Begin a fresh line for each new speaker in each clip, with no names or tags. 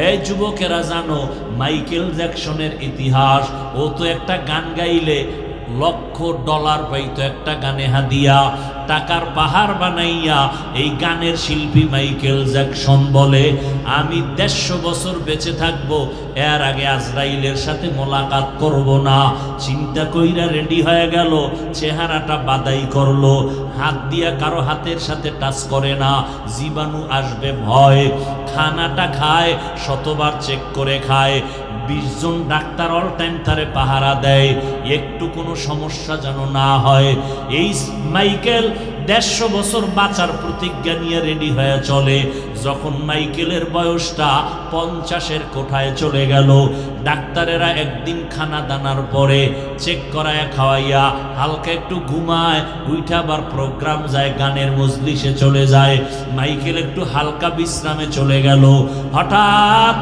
এই যুবকেরা জানো মাইকেল জ্যাকসনের ইতিহাস। ও তো একটা গান গাইলে $1,00,000 পাইতো একটা গানে হাদিয়া। টাকার পাহাড় বানাইয়া এই গানের শিল্পী মাইকেল জ্যাকসন বলে, আমি 150 বছর বেঁচে থাকবো, এর আগে আজরাইলের সাথে মোলাকাত করব না। চিন্তা কইরা রেডি হয়ে গেল, চেহারাটা বাদাই করলো, হাত দিয়া কারো হাতের সাথে টাচ করে না, জীবাণু আসবে ভয়। খানাটা খায়, শতবার চেক করে খায়। 20 জন ডাক্তার অল টাইম তারে পাহারা দেয়, একটু কোনো সমস্যা যেন না হয়। এই মাইকেল 150 বছর বাঁচার প্রতিজ্ঞা নিয়ে রেডি হয়ে চলে। যখন মাইকেলের বয়সটা 50-এর কোঠায় চলে গেল, ডাক্তারেরা একদিন খানা দানার পরে চেক করায় খাওয়াইয়া হালকা একটু ঘুমায়, উইঠা আবার প্রোগ্রাম যায়, গানের মজলিসে চলে যায়। মাইকেল একটু হালকা বিশ্রামে চলে গেল। হঠাৎ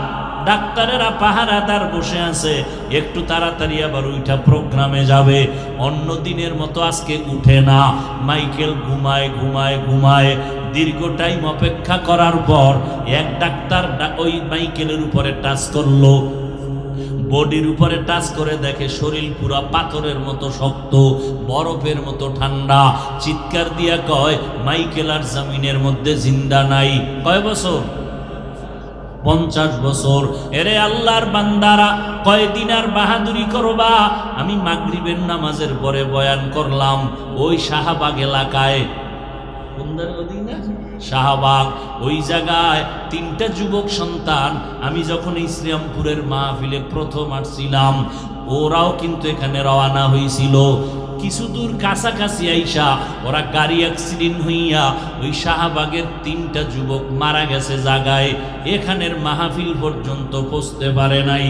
ডাক্তারেরা পাহারাদার বসে আছে, একটু তাড়াতাড়ি আবার উইঠা প্রোগ্রামে যাবে। অন্য দিনের মতো আজকে উঠে না, মাইকেল ঘুমায় ঘুমায় ঘুমায়। দীর্ঘ টাইম অপেক্ষা করার পর এক ডাক্তার ওই মাইকেলের উপরে টাচ করলো, বডির উপরে টাচ করে দেখে শরীর পুরা পাথরের মতো শক্ত, বরফের মতো ঠান্ডা। চিৎকার দিয়া কয়, মাইকেল আর জমিনের মধ্যে জিন্দা নাই। কয় বছর? 50 বছর। এরে আল্লাহর বান্দারা, কয়দিন আর বাহাদুরি করবা? আমি মাগরিবের নামাজের পরে বয়ান করলাম ওই শাহবাগ এলাকায়, শাহবাগ, ওই জায়গায় 3টা যুবক সন্তান। আমি যখন এই শ্রীরামপুরের মাহফিলে প্রথম আসছিলাম, ওরাও কিন্তু এখানে রওনা হয়েছিল। কিছু দূর কাছাকাছি আইসা ওরা গাড়ি অ্যাক্সিডেন্ট হইয়া ওই শাহবাগের 3টা যুবক মারা গেছে জায়গায়। এখানের মাহফিল পর্যন্ত পৌঁছতে পারে নাই।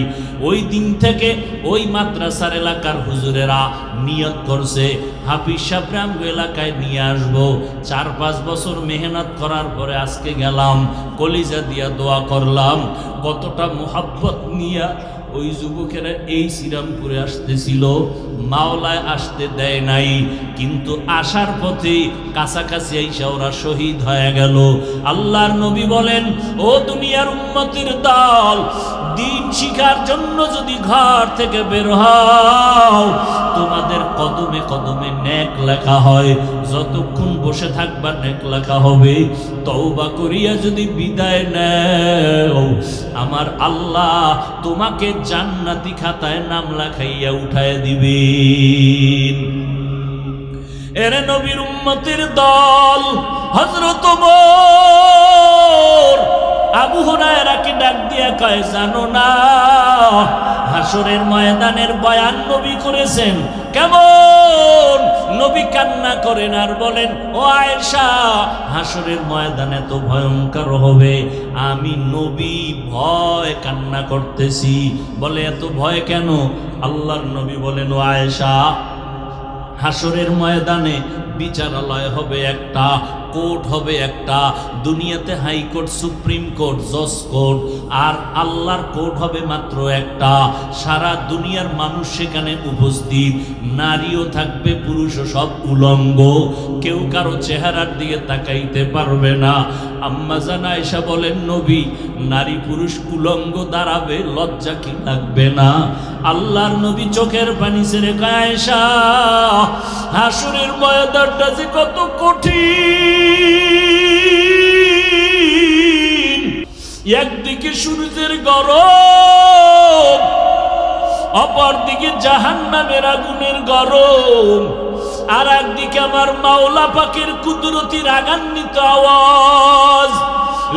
ওই দিন থেকে ওই মাদ্রাসার এলাকার হুজুরেরা নিয়ত করছে, হাফিজ সাহেবরা আমগো এলাকায় নিয়ে আসবো। 4-5 বছর মেহনত করার পরে আজকে গেলাম, কলিজা দিয়া দোয়া করলাম। কতটা মোহাব্বত নিয়া ওই যুবকেরা এই শ্রীরামপুরে আসতেছিল, মাওলায় আসতে দেয় নাই, কিন্তু আসার পথে কাছাকাছি আইসা ওরা শহীদ হয়ে গেল। আল্লাহর নবী বলেন, ও দুনিয়ার উম্মতের দল, দিন শিখার জন্য যদি ঘর থেকে বের হও, তোমাদের কদমে কদমে নেক লেখা হয়। যতক্ষণ বসে থাকবা নেক লেখা হবে। তওবা করিয়া যদি বিদায় নেও, আমার আল্লাহ তোমাকে জান্নাতি খাতায় নাম লেখাইয়া উঠায় দিবেন। এরে নবীর উম্মতের দল, হযরত ওমর আবু হুরায়রাকে ডাক দিয়া কয়, জানো না হাসরের ময়দানের বয়ান নবী করেছেন কেমন? নবী কান্না করেন আর বলেন, ও আয়েশা, হাসরের ময়দানে তো ভয়ঙ্কর হবে, আমি নবী ভয় কান্না করতেছি। বলে, এত ভয় কেন? আল্লাহর নবী বলেন, ও আয়েশা, হাসরের ময়দানে বিচারালয় হবে একটা, কোর্ট হবে একটা। দুনিয়াতে হাইকোর্ট, সুপ্রিম কোর্ট, জজ কোর্ট, আর আল্লাহর কোর্ট হবে মাত্র একটা। সারা দুনিয়ার মানুষ সেখানে উপস্থিত, নারীও থাকবে, পুরুষও, সব উলঙ্গ, কেউ কারো চেহারার দিকে তাকাইতে পারবে না। আম্মা জান আয়েশা বলেন, নবী, নারী পুরুষ উলঙ্গ দাঁড়াবে, লজ্জা কি লাগবে না? আল্লাহর নবী চোখের পানি ছেড়ে কয়, আয়েশা, হাসরের ময়দানটা যে কত কঠিন। একদিকে সূর্যের গরম, অপরদিকে জাহান্নামের আগুনের গরম, আর একদিকে আমার মাওলা পাকের কুদরতি রাগান্বিত আওয়াজ,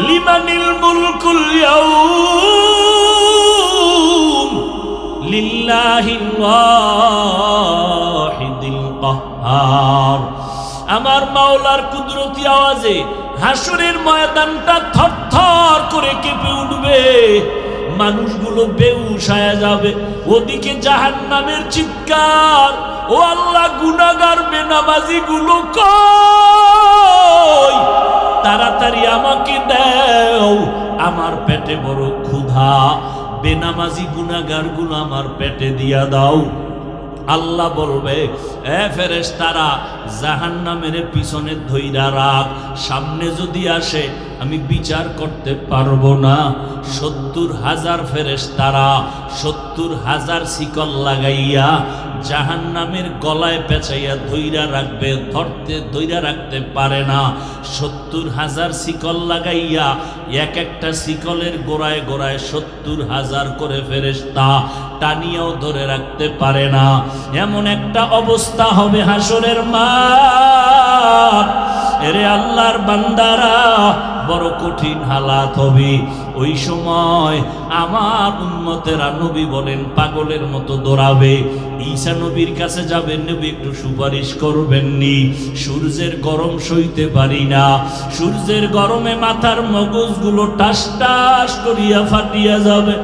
লিমানিল মুলকুল ইয়াউম লিল্লাহিল ওয়াহিদিল কাহ্হার। আমার মাওলার কুদরতি আওয়াজে হাসরের ময়দানটা থরথর করে কেঁপে উঠবে, মানুষগুলো বেহুশ হয়ে যাবে। ওদিকে জাহান্নামের চিৎকার, ও আল্লাহ, গুনাহগার বেনামাজি গুলো কই? তাড়াতাড়ি আমাকে দাও, আমার পেটে বড় ক্ষুধা। বেনামাজি গুনাহগার গুলো আমার পেটে দিয়া দাও। আল্লাহ বলবে, এ ফেরেশতারা, জাহান্নামের পিছনে ধইরা রাখ, সামনে যদি আসে আমি বিচার করতে পারবো না। 70,000 ফেরেশতারা 70,000 শিকল লাগাইয়া জাহান্নামের গলায় পেঁচাইয়া ধইরা রাখবে, ধইরা রাখতে পারে না। 70,000 শিকল লাগাইয়া এক একটা শিকলের গোড়ায় গোড়ায় 70,000 করে ফেরেশতা টানিয়াও ধরে রাখতে পারে না। এমন একটা অবস্থা হবে হাসরের মাঠ। এরে আল্লাহর বান্দারা, বড় কঠিন হালাত হবে। ওই সময় আমার উম্মতেরা, নবী বলেন, পাগলের মতো দৌড়াবে। ঈসা নবীর কাছে যাবেন, নবী একটু সুপারিশ করবেননি, সূর্যের গরম সইতে পারি না, সূর্যের গরমে মাথার মগজগুলো টাস টাস করিয়া ফাটিয়া যাবে,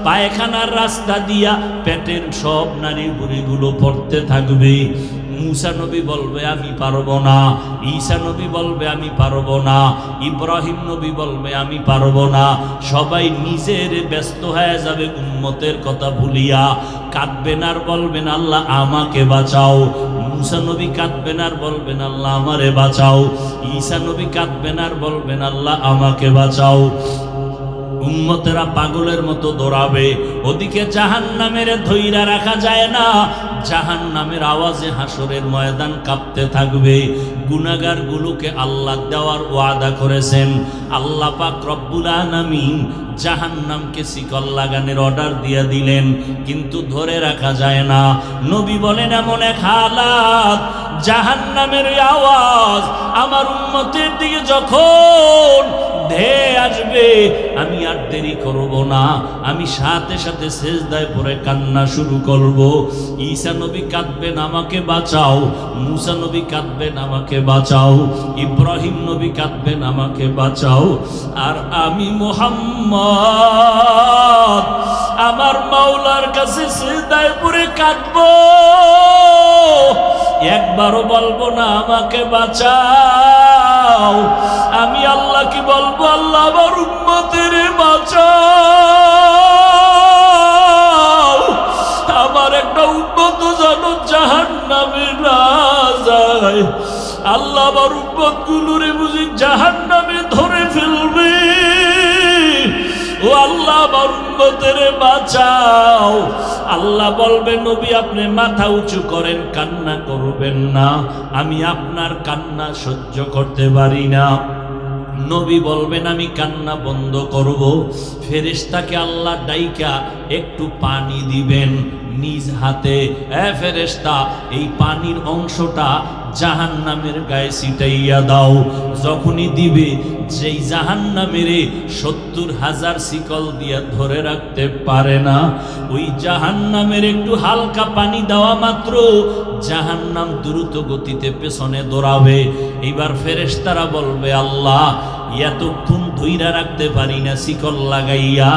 পায়খানার রাস্তা দিয়া পেটের সব নারী বুড়িগুলো পড়তে থাকবে। মুসা নবী বলবে আমি পারবো না, ঈসা নবী বলবে আমি পারবো না, ইব্রাহিম নবী বলবে আমি পারবো না। সবাই নিজের ব্যস্ত হয়ে যাবে উম্মতের কথা ভুলিয়া, কাঁদবেন আর বলবেন আল্লাহ আমাকে বাঁচাও। মুসা নবী কাঁদবেন আর বলবেন আল্লাহ আমারে বাঁচাও। ঈসা নবী কাঁদবেন আর বলবেন আল্লাহ আমাকে বাঁচাও। উম্মতেরা পাগলের মতো দৌড়াবে। ওদিকে জাহান্নামের ধইরা রাখা যায় না, জাহান্নামের আওয়াজে হাসরের ময়দান কাঁপতে থাকবে। গুনাহগার গুলোকে আল্লাহ দেওয়ার ওয়াদা করেছেন। আল্লাহ পাক রব্বুল আলামিন জাহান্নামকে শিকল লাগানোর অর্ডার দিয়ে দিলেন, কিন্তু ধরে রাখা যায় না। নবী বলেন এমন এক হালাত, জাহান্নামের আওয়াজ আমার উম্মতের দিকে যখন ধেয়ে আসবে, আমি আর দেরি করব না, আমি সাথে সাথে সেজদায় পড়ে কান্না শুরু করব। ঈসা নবী কাঁদবেন আমাকে বাঁচাও, মুসা নবী কাঁদবেন আমাকে বাঁচাও, ইব্রাহিম নবী কাঁদবেন আমাকে বাঁচাও। আর আমি মুহাম্মদ আমার মাওলার কাছে সেজদায় পড়ে কাঁদব, একবারও বলবো না আমাকে বাঁচাও। আমি আল্লাহ কি বলবো, আল্লাহ আমার উম্মতের বাঁচাও। আমার একটা উম্মত যেন জাহান্নামে না যায়। আল্লাহ আমার উম্মত গুলোরে বুঝি জাহান্নামে ধরে ফেলবে। ও আল্লাহ আমার উম্মতের বাঁচাও। আল্লাহ বলবে নবী আপনি মাথা উঁচু করেন, কান্না করবেন না, আমি আপনার কান্না সহ্য করতে পারি না। নবী বলবেন আমি কান্না বন্ধ করব। ফেরেশতাকে আল্লাহ ডাইকা একটু পানি দিবেন নিজ হাতে। ফেরেশতা এই পানির অংশটা জাহান্নামের গায়ে ছিটাইয়া দাও। যখনই দিবে, যেই জাহান্নামের 70,000 শিকল দিয়া ধরে রাখতে পারে না, ওই জাহান্নামের একটু হালকা পানি দেওয়া মাত্র জাহান্নাম দ্রুত গতিতে পেছনে দৌড়াবে। এইবার ফেরেশতারা বলবে আল্লাহ এতক্ষণ ধইরা রাখতে পারি না শিকল লাগাইয়া,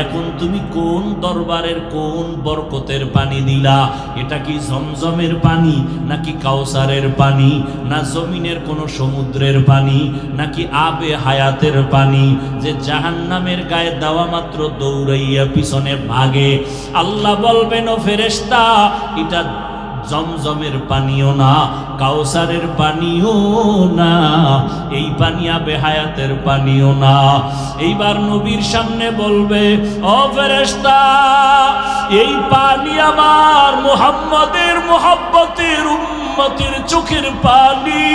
এখন তুমি কোন দরবারের কোন বরকতের পানি দিলা? এটা কি জমজমের পানি, নাকি কাউসারের পানি, না জমিনের কোন সমুদ্রের পানি, নাকি আবে হায়াতের পানি যে জাহান্নামের গায়ে দেওয়া মাত্র দৌড়াইয়া পিছনে ভাগে? আল্লাহ বলবেন ও ফেরেশতা এটা জমজমের পানিও না, কাউসারের পানিও না, এই পানি আবে হায়াতের পানিও না। এইবার নবীর সামনে বলবে ও ফেরেশতা এই পানি আমার মুহাম্মদের মুহাব্বতের উম্মতের চোখের পানি।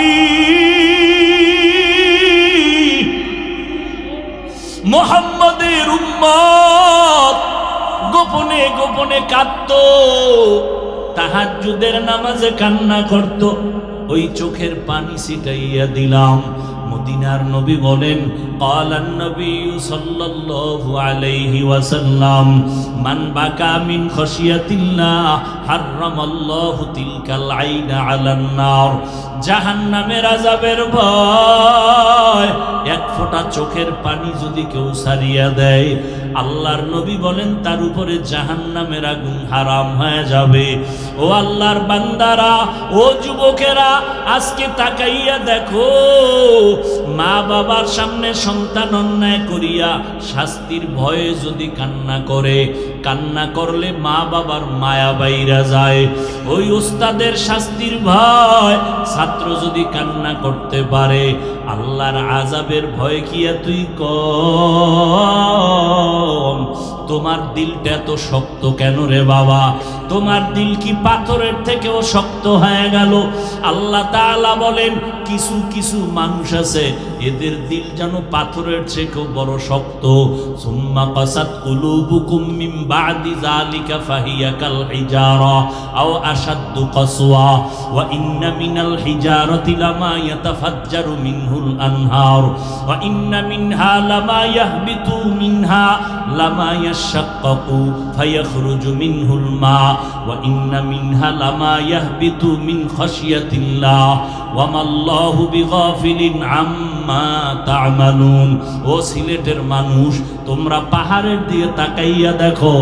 মুহাম্মদের উম্মত গোপনে গোপনে কাঁদতো, তাহাজ্জুদের নামাজে কান্না করত, ওই চোখের পানি ছিটাইয়া দিলাম। মদিনার নবী বলেন ক্বালান নবী সাল্লাল্লাহু আলাইহি ওয়াসাল্লাম মান বাকা মিন খাশিয়াতিল্লাহ হারামাল্লাহু তিলকাল আইনা আলান নার। জাহান্নামের আযাবের ভয় এক ফোঁটা চোখের পানি যদি কেউ ছাড়িয়া দেয়, আল্লাহর নবী বলেন তার উপরে জাহান্নামের আগুন হারাম হয়ে যাবে। ও আল্লাহর বান্দারা, ও যুবকেরা, আজকে তাকাইয়া দেখো মা বাবার সামনে সন্তান অন্যায় করিয়া শাস্তির ভয়ে যদি কান্না করে, কান্না করলে মা বাবার মায়া বাইরা যায়। ওই উস্তাদের শাস্তির ভয় ছাত্র যদি কান্না করতে পারে, আল্লাহর আযাবের ভয় কি তুই কম? তোমার দিলটা এত শক্ত কেন রে বাবা? তোমার দিল কি পাথরের থেকেও শক্ত হয়ে গেল? আল্লাহ তাআলা বলেন কিছু কিছু মানুষ আছে এদের দিল যেন পাথরের থেকেও বড় শক্ত। সুম্মা কাসাত কুলুবুকুম মিন বাদি যালিকা ফাহিয়া কাল হিজারা আও আশাদ্দু কাসওয়া ওয়া ইন্না মিনাল হিজারাতি লামা ইয়াতাফাজ্জারু মিনহুল আনহার ওয়া ইন্না মিনহা লামা ইয়াহবিতু মিনহা লামা ইয়াশাক্কাকু ফায়াখরুজু মিনহুল মা ওয়া ইন্না মিনহা লামা ইয়াহবিতু মিন খাশিয়াতিল্লাহ ওয়া মাল্লাহু বিগাফিলিন আম্মা তা'মালুন। ও সিলেটের মানুষ, তোমরা পাহাড়ের দিকে তাকাইয়া দেখো,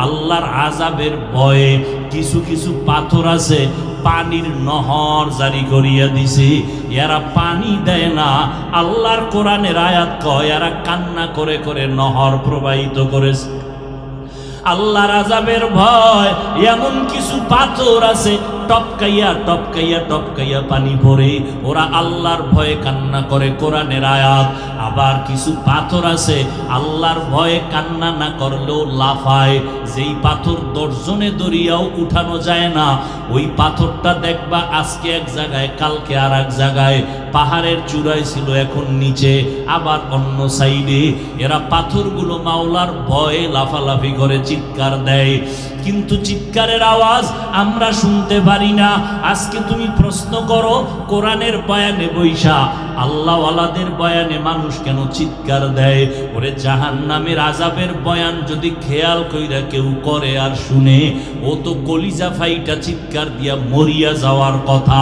আল্লাহর আযাবের ভয়ে কিছু কিছু পাথর আছে পানির নহর জারি করিয়া দিছে, এরা পানি দেয় না। আল্লাহর কোরআনের আয়াত কয় এরা কান্না করে করে নহর প্রবাহিত করেছে। আল্লাহর আযাবের ভয় এমন কিছু পাথর আছে টপকাইয়া টপকাইয়া টপকাইয়া পানি পড়ে, ওরা আল্লাহর ভয়ে কান্না করে, কোরআনের আয়াত। আবার কিছু পাথর আছে আল্লাহর ভয়ে কান্না না করলেও লাফায়, যেই পাথর দর্জনে দরিয়াও উঠানো যায় না, ওই পাথরটা দেখবা আজকে এক জায়গায় কালকে আর এক জায়গায়, পাহাড়ের চূড়ায় ছিল এখন নিচে, আবার অন্য সাইডে। এরা পাথরগুলো মাওলার ভয়ে লাফালাফি করে, চিৎকার দেয়, কিন্তু চিৎকারের আওয়াজ আমরা শুনতে পারি না। আজকে তুমি প্রশ্ন করো, কোরআনের বয়ানে বৈশা আল্লাহওয়ালাদের বয়ানে মানুষ কেন চিৎকার দেয়? ওরে জাহান্নামের আযাবের বয়ান যদি খেয়াল কইরা কেউ করে আর শুনে, ও তো কলিজা ফাইটা চিৎকার দিয়া মরিয়া যাওয়ার কথা।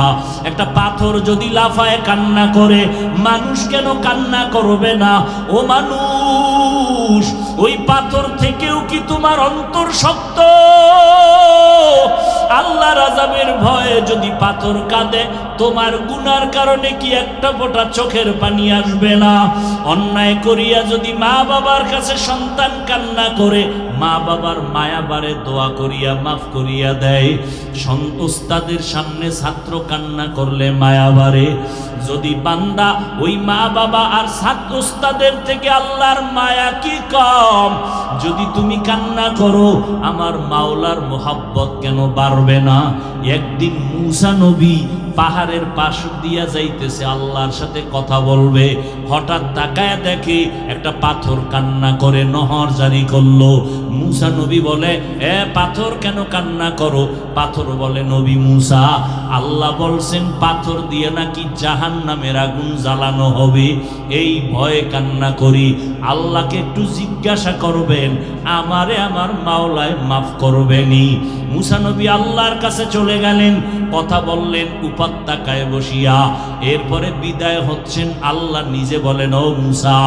একটা পাথর যদি লাফায় কান্না করে, মানুষ কেন কান্না করবে না? ও মানুষ, ওই পাথর থেকেও কি তোমার অন্তর শক্ত? আল্লাহর আযাবের ভয়ে যদি পাথর কাঁদে, তোমার গুনার কারণে কি একটা ফোঁটা চোখের পানি আসবে না? অন্যায় করিয়া যদি মা বাবার কাছে সন্তান কান্না করে, মা বাবার মায়া বারে দোয়া করিয়া মাফ করিয়া দেয়। উস্তাদের সামনে ছাত্র কান্না করলে মায়া বারে। যদি বান্দা ওই মা বাবা আর ছাত্র উস্তাদের থেকে আল্লাহর মায়া কি কম? যদি তুমি কান্না করো, আমার মাওলার মোহাব্বত কেন বাড়বে না? একদিন মূসা নবী পাহাড়ের পাশ দিয়া যাইতেছে, আল্লাহর সাথে কথা বলবে, হঠাৎ তাকায় দেখে একটা পাথর কান্না করে, নহর জারি করলো। মূসা নবী বলে, এ পাথর কেন কান্না করো? পাথর বলে, নবী মূসা, আল্লাহ বলছেন পাথর দিয়ে নাকি জাহান্নামের আগুন জ্বালানো হবে, এই ভয়ে কান্না করি। আল্লাহকে একটু জিজ্ঞাসা করবেন, আমারে আমার মাওলায় মাফ করবেনি? মূসা নবী আল্লাহর কাছে চলে গেলেন, কথা বললেন উপত্যকায় বসিয়া। এরপরে বিদায় হচ্ছেন, আল্লাহ নিজে বলেন, ও মূসা,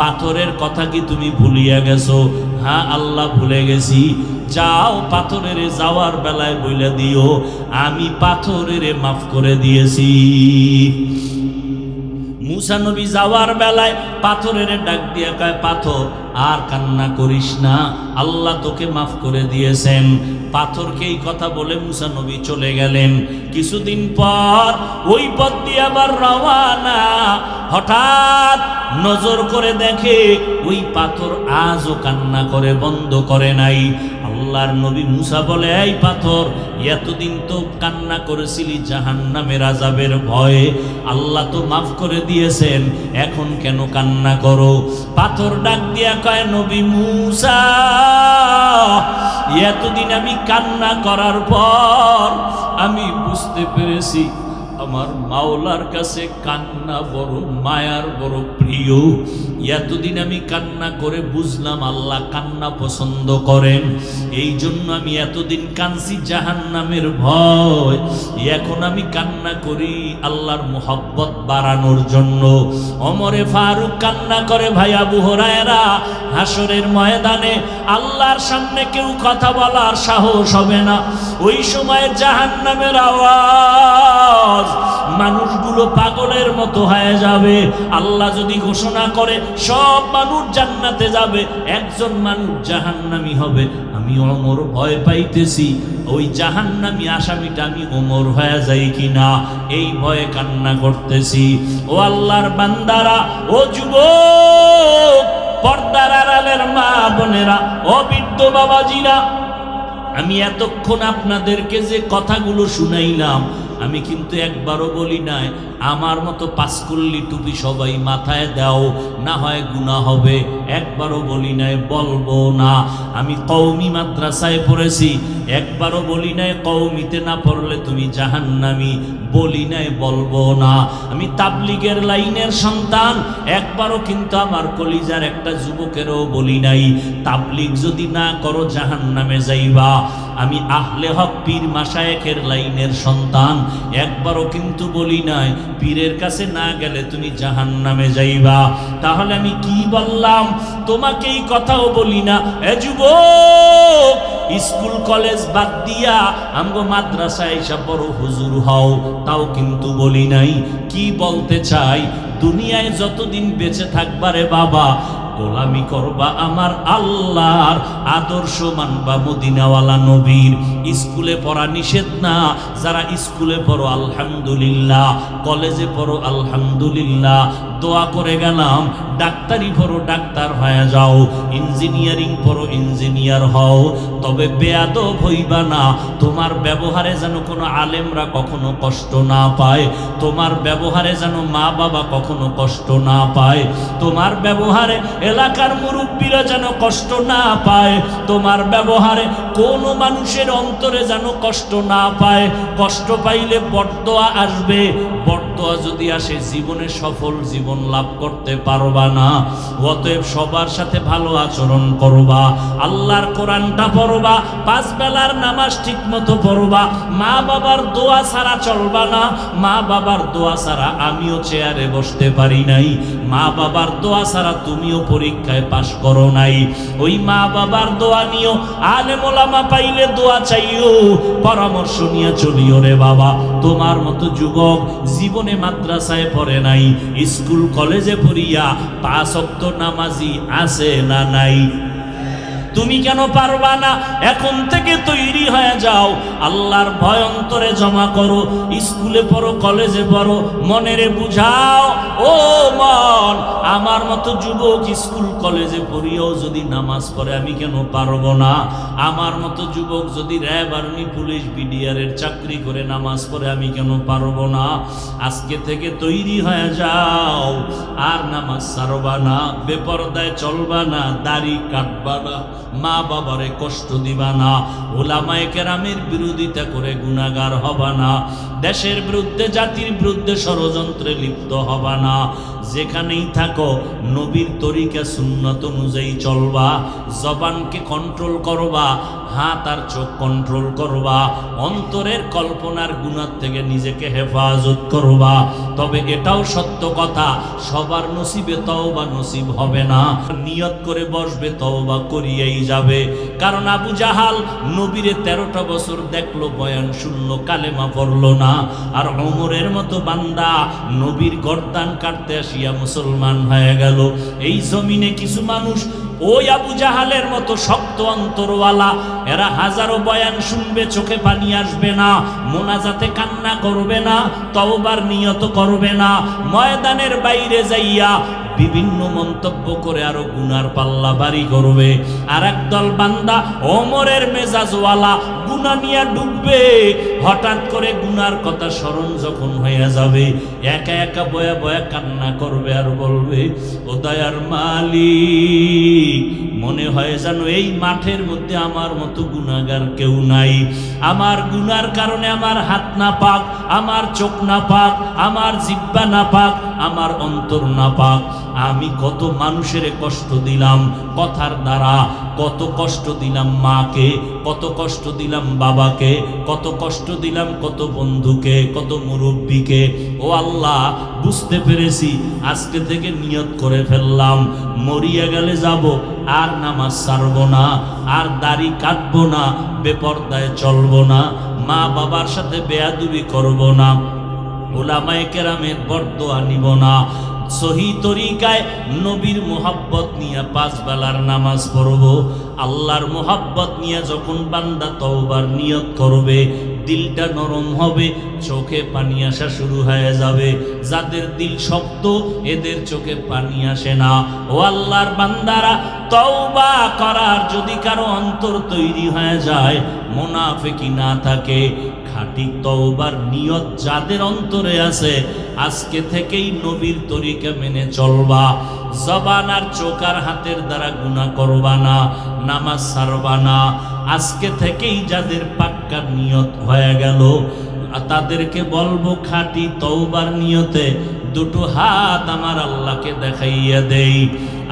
পাথরের কথা কি তুমি ভুলিয়া গেছো? হ্যাঁ আল্লাহ, ভুলে গেছি। যাও পাথরের যাওয়ার বেলায় বইলা দিও আমি পাথরের মাফ করে দিয়েছি। মূসা নবী যাওয়ার বেলায় পাথরের ডাক দিয়া কয়, পাথর আর কান্না করিস না, আল্লাহ তোকে মাফ করে দিয়েছেন। পাথরকে এই কথা বলে মূসা নবী চলে গেলেন। কিছুদিন পর ওই পথ দিয়ে আবার রওয়ানা। হঠাৎ নজর করে দেখে ওই পাথর আজও কান্না করে, বন্ধ করে নাই। আল্লাহর নবী মূসা বলে, এই পাথর, এতদিন তো কান্না করেছিলি জাহান্নামের আযাবের ভয়ে, আল্লাহ তো মাফ করে দিয়েছেন, এখন কেন কান্না করো? পাথর ডাক দিয়া কয়, নবী মূসা, এতদিন আমি কান্না করার পর আমি বুঝতে পেরেছি আমার মাওলার কাছে কান্না বড় মায়ার, বড় প্রিয়। এতদিন আমি কান্না করে বুঝলাম আল্লাহ কান্না পছন্দ করেন, এই জন্য আমি এতদিন কাঁদছি জাহান্নামের ভয়। এখন আমি কান্না করি আল্লাহর মোহাব্বত বাড়ানোর জন্য। ওমরে ফারুক কান্না করে, ভাই আবু হুরায়রা, হাসরের ময়দানে আল্লাহর সামনে কেউ কথা বলার সাহস হবে না। ওই সময় জাহান্নামের আওয়াজ মানুষগুলো পাগলের মতো হয়ে যাবে। আল্লাহ যদি ঘোষণা করে সব মানুষ জান্নাতে যাবে, একজন মানুষ জাহান্নামী হবে, আমি ওমর ভয় পাইতেছি ওই জাহান্নামী আসামিটা আমি ওমর হয়ে যাই কিনা, এই ভয়ে কান্না করতেছি। ও আল্লাহর বান্দারা, ও যুবক, পর্দার আড়ালের মা বোনেরা, ও বৃদ্ধ বাবাজিরা, আমি এতক্ষণ আপনাদেরকে যে কথাগুলো শুনাইলাম, আমি কিন্তু একবারও বলি নাই আমার মতো পাঁচকুল্লি টুপি সবাই মাথায় দাও, না হয় গুনাহ হবে। একবারও বলি নাই, বলবো না। আমি কওমি মাদ্রাসায় পড়েছি, একবারও বলি নাই কওমিতে না পড়লে তুমি জাহান্নামী, বলি নাই, বলবো না। আমি তাবলিগের লাইনের সন্তান, একবারও কিন্তু আমার কলিজার একটা যুবকেরও বলি নাই তাবলিগ যদি না করো জাহান্নামে যাইবা। আমি আহলে হক পীর মাশায়েখের লাইনের সন্তান, একবারও কিন্তু বলি নাই পীরের কাছে না গেলে তুমি জাহান্নামে যাইবা। তাহলে আমি কি বললাম? তোমাকে এই কথাও বলি না এ যুবক স্কুল কলেজ বাদ দিয়া আমগো মাদ্রাসায় এসে বড় হুজুর হও, তাও কিন্তু বলি নাই। কি বলতে চাই? দুনিয়ায় যতদিন বেঁচে থাকবারে বাবা, গোলামি করবা আমার আল্লাহর, আদর্শ মানবা মদিনাওয়ালা নবীর। স্কুলে পড়া নিষেধ না, যারা স্কুলে পড়ো আলহামদুলিল্লাহ, কলেজে পড়ো আলহামদুলিল্লাহ, দোয়া করে গেলাম ডাক্তারি পড়ো ডাক্তার হয়ে যাও, ইঞ্জিনিয়ারিং পড়ো ইঞ্জিনিয়ার হও, তবে বেয়াদব হইবা না। তোমার ব্যবহারে যেন কোনো আলেমরা কখনো কষ্ট না পায়, তোমার ব্যবহারে যেন মা বাবা কখনো কষ্ট না পায়, তোমার ব্যবহারে এলাকার মুরব্বীরা যেন কষ্ট না পায়, তোমার ব্যবহারে কোনো মানুষের অন্তরে যেন কষ্ট না পায়। কষ্ট পাইলে বরদোয়া আসবে, বরদোয়া যদি আসে জীবনে সফল জীবন লাভ করতে পারবা না। অতএব সবার সাথে ভালো আচরণ করবা, আল্লাহর কোরআনটা পড়বা, পাঁচ বেলার নামাজ ঠিক মতো পড়বা, মা বাবার দোয়া ছাড়া চলবা না। মা বাবার দোয়া ছাড়া আমিও চেয়ারে বসতে পারি নাই, মা বাবার দোয়া ছাড়া তুমিও পরীক্ষায় পাশ করো নাই। ওই মা বাবার দোয়া নিও, আলেম ওলামা পাইলে দোয়া চাইও, পরামর্শ নিয়ে চলিও রে বাবা। তোমার মতো যুবক জীবনে মাদ্রাসায় পড়ে নাই, স্কুল কলেজে পড়িয়া 5 ওয়াক্ত নামাজি আছে না নাই? তুমি কেন পারবা না? এখন থেকে তৈরি হয়ে যাও, আল্লাহর ভয় অন্তরে জমা করো, স্কুলে পড়ো কলেজে পড়ো, মনেরে বুঝাও ও মন, আমার মতো যুবক স্কুল কলেজে পড়িয়াও যদি নামাজ পড়ে আমি কেন পারবো না? আমার মতো যুবক যদি র্যাব আর্মি পুলিশ বিডিআরের চাকরি করে নামাজ পড়ে আমি কেন পারবো না? আজকে থেকে তৈরি হয়ে যাও, আর নামাজ ছাড়বা না, বেপরদায় চলবা না, দাড়ি কাটবা না, মা বাবারে কষ্ট দিবা না, ওলামায়ে কেরামের বিরোধিতা করে গুনাহগার হবা না, দেশের বিরুদ্ধে জাতির বিরুদ্ধে ষড়যন্ত্রে লিপ্ত হবা না। যেখানেই থাকো নবীর তরিকা সুন্নত অনুযায়ী চলবা, জবানকে কন্ট্রোল করবা, হাত আর চোখ কন্ট্রোল করবা, অন্তরের কল্পনার গুনাহ থেকে নিজেকে হেফাজত করবা। তবে এটাও সত্য কথা, সবার নসিবে তওবা নসিব হবে না, নিয়ত করে বসবে তওবা করিয়েই যাবে। কারণ আবু জাহাল নবীরে 13টা বছর দেখলো, বয়ান শুনলো, কালেমা পড়লো না। আর ওমরের মতো বান্দা নবীর গর্দান কাটতে আসিয়া মুসলমান হয়ে গেল। এই জমিনে কিছু মানুষ ওই আবু জাহালের মতো শক্ত অন্তরওয়ালা, এরা হাজারো বয়ান শুনবে, চোখে পানি আসবে না, মোনাজাতে কান্না করবে না, তওবার নিয়ত করবে না, ময়দানের বাইরে যাইয়া বিভিন্ন মন্তব্য করে আরো গুনার পাল্লা বাড়ি করবে। আর একদল বান্দা ওমরের মেজাজওয়ালা, গুনাহ নিয়ে ডুববে, হঠাৎ করে গুনার কথা স্মরণ যখন হয়ে যাবে একা একা বয়া বয়া কান্না করবে আর বলবে, ও দয়ার মালিক, মনে হয় যেন এই মাঠের মধ্যে আমার মতো গুনাহগার কেউ নাই। আমার গুনার কারণে আমার হাত না পাক, আমার চোখ না পাক, আমার জিহ্বা না পাক, আমার অন্তর না পাক। আমি কত মানুষের কষ্ট দিলাম কথার দ্বারা, কত কষ্ট দিলাম মাকে, কত কষ্ট দিলাম বাবাকে, কত কষ্ট দিলাম কত বন্ধুকে, কত মুরব্বীকে। ও আল্লাহ, বুঝতে পেরেছি, আজকে থেকে নিয়ত করে ফেললাম, মরিয়া গেলে যাব, আর নামাজ ছাড়বো না, আর দাড়ি কাটবো না, বেপরদায় চলবো না, মা বাবার সাথে বেয়াদবি করব না, উলামায়ে কেরামের বরদোয়া নিব না। সহি তরিকায় নবীর মোহাব্বত নিয়ে 5 বেলার নামাজ পড়ব। আল্লাহর মোহাব্বত নিয়ে যখন বান্দা তওবার নিয়ত করবে, দিলটা নরম হবে, চোখে পানি আসা শুরু হয়ে যাবে। যাদের দিল শক্ত এদের চোখে পানি আসে না। ও আল্লাহর বান্দারা, তওবা করার যদি কারো অন্তর তৈরি হয়ে যায়, মুনাফিকি না থাকে, খাঁটি তওবার নিয়ত যাদের অন্তরে আছে, আজকে থেকেই নবীর তরিকা মেনে চলবা। জবান আর চোখ আর হাতের দ্বারা গুনাহ করবা না, নামাজ ছাড়বা না। আজকে থেকেই যাদের পাক্কা নিয়ত হয়ে গেল, তাদেরকে বলবো খাঁটি তওবার নিয়তে দুটো হাত আমার আল্লাহকে দেখাইয়া দেই।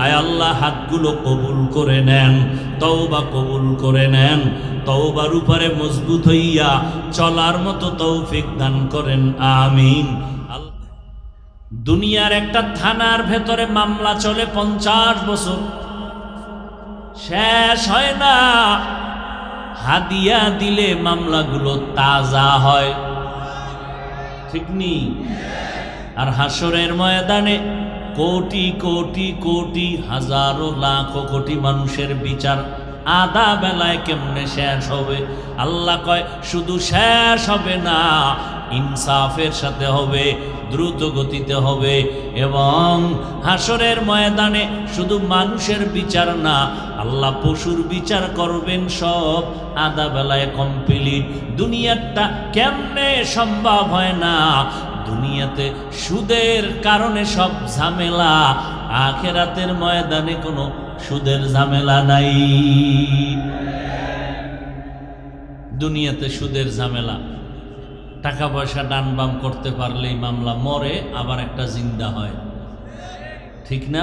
আয় আল্লাহ, হাতগুলো কবুল করে নেন, তওবা কবুল করে নেন। তওবার উপরে মজবুত হইয়া চলার মতো তৌফিক দান করেন, আমিন। দুনিয়ার একটা থানার ভেতরে মামলা চলে 50 বছর, শেষ হয় না। হাদিয়া দিলে মামলাগুলো তাজা হয়, ঠিক নি? আর হাসরের ময়দানে কোটি কোটি কোটি হাজারো লাখো কোটি মানুষের বিচার আধা বেলায় কেমনে শেষ হবে? আল্লাহ কয় শুধু শেষ হবে না, ইনসাফের সাথে হবে, দ্রুত গতিতে হবে। এবং হাসরের ময়দানে শুধু মানুষের বিচার না, আল্লাহ পশুর বিচার করবেন, সব আধা বেলায় কমপ্লিট। দুনিয়াটা কেমনে সম্ভব হয় না? দুনিয়াতে সুদের কারণে সব ঝামেলা, আখেরাতের ময়দানে কোনো সুদের ঝামেলা নাই। দুনিয়াতে সুদের ঝামেলা, টাকা পয়সা ডান বাম করতে পারলেই মামলা, মরে আবার একটা জিন্দা হয়, ঠিক না?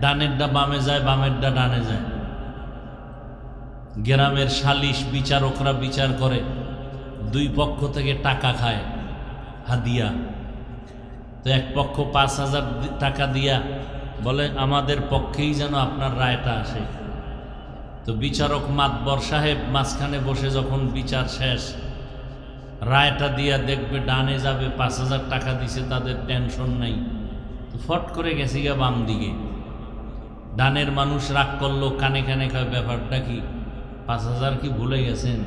ডানেরটা বামে যায়, বামেরটা ডানে যায়। গ্রামের সালিশ বিচারকরা বিচার করে, দুই পক্ষ থেকে টাকা খায় হাদিয়া। তো এক পক্ষ 5,000 টাকা দিয়া বলে আমাদের পক্ষেই যেন আপনার রায়টা আসে। তো বিচারক মাতবর সাহেব মাঝখানে বসে যখন বিচার শেষ, রায়টা দিয়া দেখবে ডানে যাবে, 5,000 টাকা দিছে, তাদের টেনশন নাই। তো ফট করে গেছি গা বাম দিকে। ডানের মানুষ রাগ করলো, কানে কানে কয় ব্যাপারটা কি, 5,000 কি ভুলে গেছেন?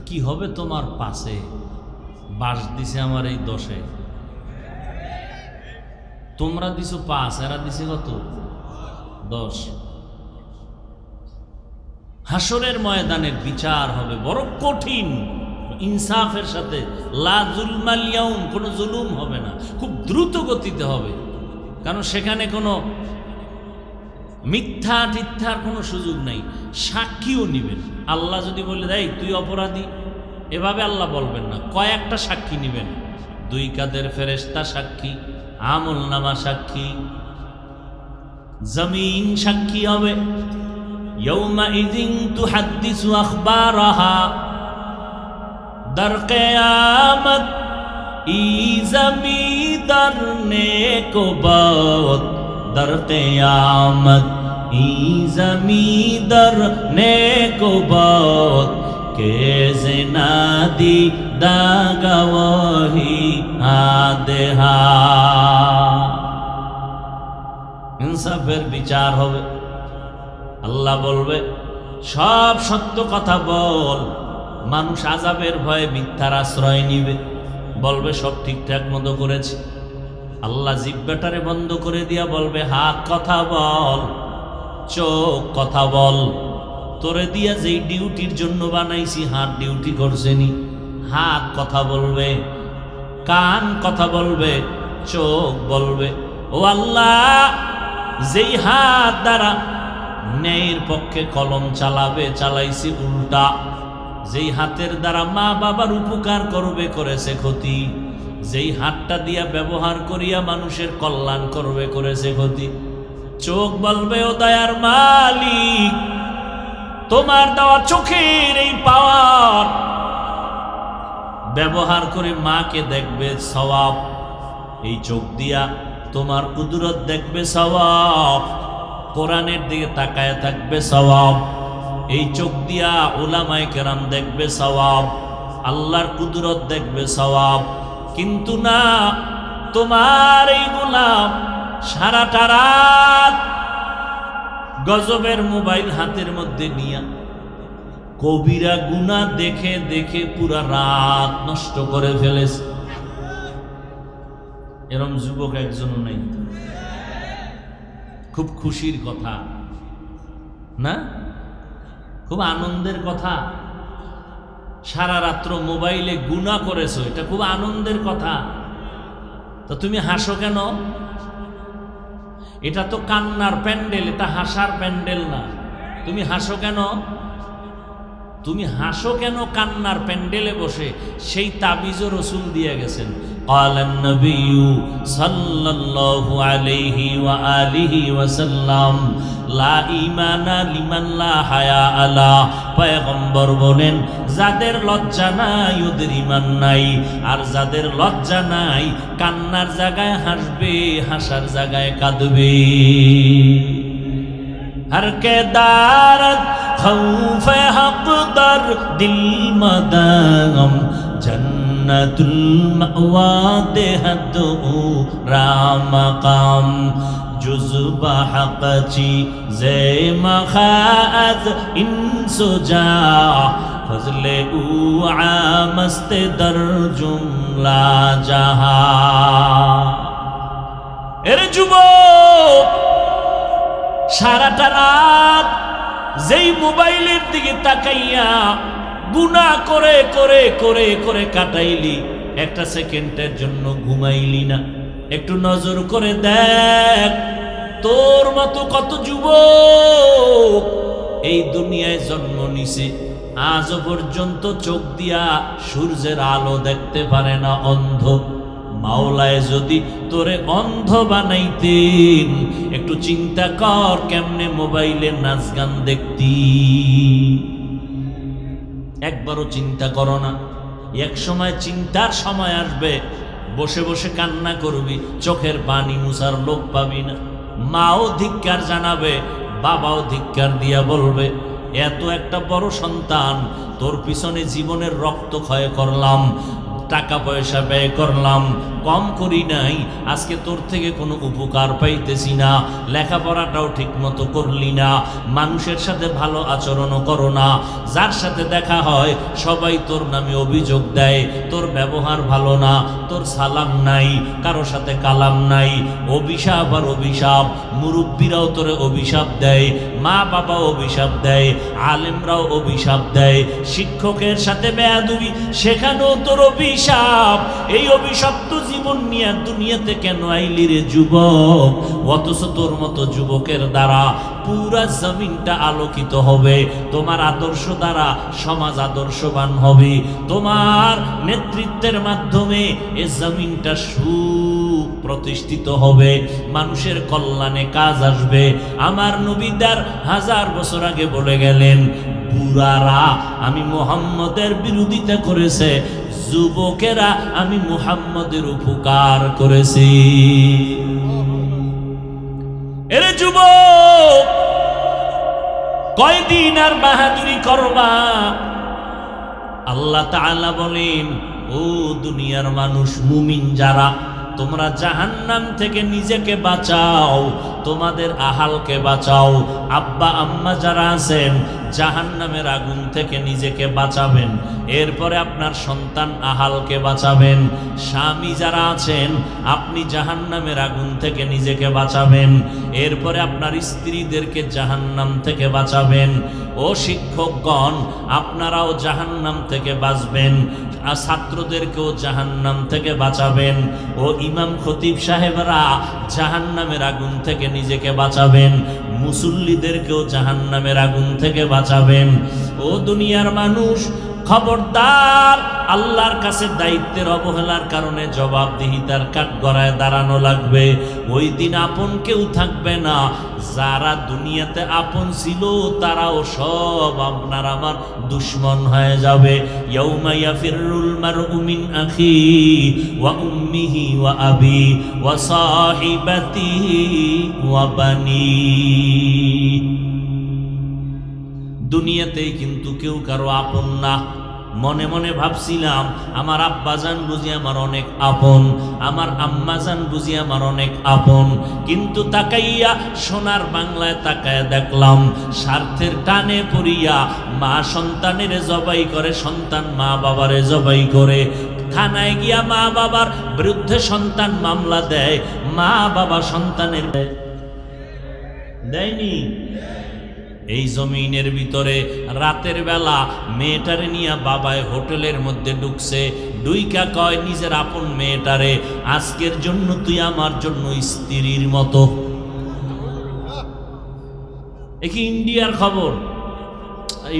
কি হবে তোমার পাশে, বাস দিছে আমার এই 10-এ, তোমরা দিছো 5, এরা দিছে কত? 10। হাসরের ময়দানের বিচার হবে বড় কঠিন, ইনসাফের সাথে। লা যুলমাল ইয়াউম, কোনো জুলুম হবে না, খুব দ্রুত গতিতে হবে। কারণ সেখানে কোনো মিথ্যা টিথ্যার কোনো সুযোগ নাই। সাক্ষীও নিবেন। আল্লাহ যদি বলে দেয় তুই অপরাধী, এভাবে আল্লাহ বলবেন না, কয়েকটা সাক্ষী নিবেন। 2 কাঁধের ফেরেশতা সাক্ষী, আমল নামা সাক্ষী, জমিন সাক্ষী হবে। ইয়াউমাইযিন তুহাদ্দিসু আখবারাহা, দার কিয়ামত ই জমিদার নেকো বাত, দার কিয়ামত ই জমিদার নেকো বাত, কে জিনাদি দাগাওয়াহি আদেহা। ইনসাফের বিচার হবে। আল্লাহ বলবে সব সত্য কথা বল। মানুষ আযাবের ভয়ে মিথ্যার আশ্রয় নিবে, বলবে সব ঠিকঠাক মতো করেছে। আল্লাহ জিহ্বাটারে বন্ধ করে দিয়া বলবে হাত কথা বল, চোখ কথা বল। তোরে দিয়া যেই ডিউটির জন্য বানাইছি, হাত ডিউটি করছেনি। হাত কথা বলবে, কান কথা বলবে, চোখ বলবে ও আল্লাহ, যেই হাত দ্বারা ন্যায়ের পক্ষে কলম চালাবে, চালাইছি উল্টা। যেই হাতের দ্বারা মা বাবার উপকার করবে, করেছে ক্ষতি। যেই হাতটা দিয়া ব্যবহার করিয়া মানুষের কল্যাণ করবে, করেছে ক্ষতি। চোখ বলবে ও দয়ার মালিক, তোমার দেওয়া চোখের এই পাওয়ার ব্যবহার করে মাকে দেখবে সওয়াব, এই চোখ দিয়া তোমার কুদরত দেখবে সওয়াব, কোরআনের দিকে তাকায় থাকবে সওয়াব। এই চোখ দিয়া উলামায়ে কেরাম দেখবে সওয়াব, আল্লাহর কুদরত দেখবে সওয়াব। কিন্তু না, তোমার এই গোলাম সারাটা রাত গজবের মোবাইল হাতের মধ্যে নিয়া কবিরা গুনাহ দেখে দেখে পুরা রাত নষ্ট করে ফেলেছে। এরকম যুবক একজনও নাই। খুব খুশির কথা না, খুব আনন্দের কথা। সারা রাত্র মোবাইলে গুনাহ করেছো, এটা খুব আনন্দের কথা। তো তুমি হাসো কেন? এটা তো কান্নার প্যান্ডেল, এটা হাসার প্যান্ডেল না। তুমি হাসো কেন? তুমি হাসো কেন কান্নার প্যান্ডেলে বসে? সেই তাবিজও রাসূল দিয়ে গেছেন। ক্বালান নবিয়্যু সাল্লাল্লাহু আলাইহি ওয়া আলিহি ওয়াসাল্লাম লা ঈমানা লিমান লা হায়া আলা। পয়গম্বর বলেন, যাদের লজ্জা নাই ওদের ঈমান নাই, আর যাদের লজ্জা নাই কান্নার জায়গায় হাসবে, হাসার জায়গায় কাঁদবে। हर के दारत खौफ हक दर दिल मदागम जन्नतुल मअवा देहद रामकाम जुज़्बा हक़ची ज़े मखाअत इंसुजा फज़ले उ आमस्त दर जुमला जहा। एरे जुबोक, সারাটা রাত যেই মোবাইলের দিকে তাকাইয়া গুনাহ করে করে করে করে কাটাইলি, একটা সেকেন্ডের জন্য ঘুমাইলি না। একটু নজর করে দেখ, তোর মতো কত যুবক এই দুনিয়ায় জন্ম নিছে, আজও পর্যন্ত চোখ দিয়া সূর্যের আলো দেখতে পারে না, অন্ধ। মাওলায় যদি তোরে অন্ধ বানাইতেন, একটু চিন্তা কর কেমনে মোবাইলে নাচ গান দেখতি। একবারও চিন্তা করো না। এক সময় চিন্তার সময় আসবে, বসে বসে কান্না করবি, চোখের পানি মুছার লোক পাবি না। মাও ধিক্কার জানাবে, বাবাও ধিক্কার দিয়া বলবে, এত একটা বড় সন্তান, তোর পিছনে জীবনের রক্ত ক্ষয় করলাম, টাকা পয়সা ব্যয় করলাম, কম করি নাই, আজকে তোর থেকে কোনো উপকার পাইতেছি না। লেখাপড়াটাও ঠিক মতো করলি না, মানুষের সাথে ভালো আচরণও করো না, যার সাথে দেখা হয় সবাই তোর নামে অভিযোগ দেয়, তোর ব্যবহার ভালো না, তোর সালাম নাই, কারো সাথে কালাম নাই। অভিশাপ আর অভিশাপ, মুরব্বীরাও তোরে অভিশাপ দেয়, মা বাবা অভিশাপ দেয়, আলেমরাও অভিশাপ দেয়, শিক্ষকের সাথে বেয়াদবি, সেখানেও তোর অভিশাপ। এই অভিশপ্ত জীবন নিয়ে দুনিয়াতে কেন আইলি রে যুবক? অথচ তোর মতো যুবকের দ্বারা পুরা জমিনটা আলোকিত হবে, তোমার আদর্শ দ্বারা সমাজ আদর্শবান হবে, তোমার নেতৃত্বের মাধ্যমে এই জমিনটা সুপ্রতিষ্ঠিত হবে, মানুষের কল্যাণে কাজ আসবে। আমার নবীদার 1000 বছর আগে বলে গেলেন, বুড়ারা আমি মুহাম্মদের বিরোধিতা করেছে, যুবকেরা আমি মুহাম্মদের উপকার করেছি। এরে যুবক, কয়দিন আর বাহাদুরি করবা? আল্লাহ তাআলা বলেন, ও দুনিয়ার মানুষ, মুমিন যারা, তোমরা জাহান্নাম থেকে নিজেকে বাঁচাও, তোমাদের আহালকে বাঁচাও। আব্বা আম্মা যারা আছেন, জাহান্নামের আগুন থেকে নিজেকে বাঁচাবেন, এরপরে আপনার সন্তান আহালকে বাঁচাবেন। স্বামী যারা আছেন, আপনি জাহান্নামের আগুন থেকে নিজেকে বাঁচাবেন, এরপরে আপনার স্ত্রীদেরকে জাহান্নাম থেকে বাঁচাবেন। ও শিক্ষকগণ, আপনারাও জাহান্নাম থেকে বাঁচবেন, আর ছাত্রদেরকেও জাহান্নাম থেকে বাঁচাবেন। ও ইমাম খতিব সাহেবরা জাহান্নামের আগুন থেকে নিজেকে বাঁচাবেন, মুসল্লিদেরকেও জাহান্নামের আগুন থেকে বাঁচাবেন। ও দুনিয়ার মানুষ, খবরদার, আল্লাহর কাছে দায়িত্বের অবহেলার কারণে জবাবদিহিতার কাঠগড়ায় দাঁড়ানো লাগবে। ওই দিন আপন কেউ থাকবে না। যারা দুনিয়াতে আপন ছিল তারাও সব আপনার আমার দুশ্মন হয়ে যাবে। ইয়াউমা ইয়াফিরুল মারউ মিন আখি ওয়া উম্মিহি ওয়া আবি ওয়া সাহিবাতিহি ওয়া বানি। দুনিয়াতেই কিন্তু কেউ কারো আপন না। মনে মনে ভাবছিলাম আমার আব্বাজান বুঝি আমার অনেক আপন, আমার আম্মাজান বুঝি আমার অনেক আপন। কিন্তু তাকাইয়া সোনার বাংলায় তাকায় দেখলাম স্বার্থের টানে পড়িয়া মা সন্তানের জবাই করে, সন্তান মা বাবারে জবাই করে। থানায় গিয়া মা বাবার বিরুদ্ধে সন্তান মামলা দেয়, মা বাবা সন্তানের দেয়নি। এই জমিনের ভিতরে রাতের বেলা মেয়েটারে নিয়ে বাবায় হোটেলের মধ্যে ঢুকছে, ডুইকা কয় নিজের আপন মেয়েটারে, আজকের জন্য তুই আমার জন্য স্ত্রীর মতো। এ কি ইন্ডিয়ার খবর?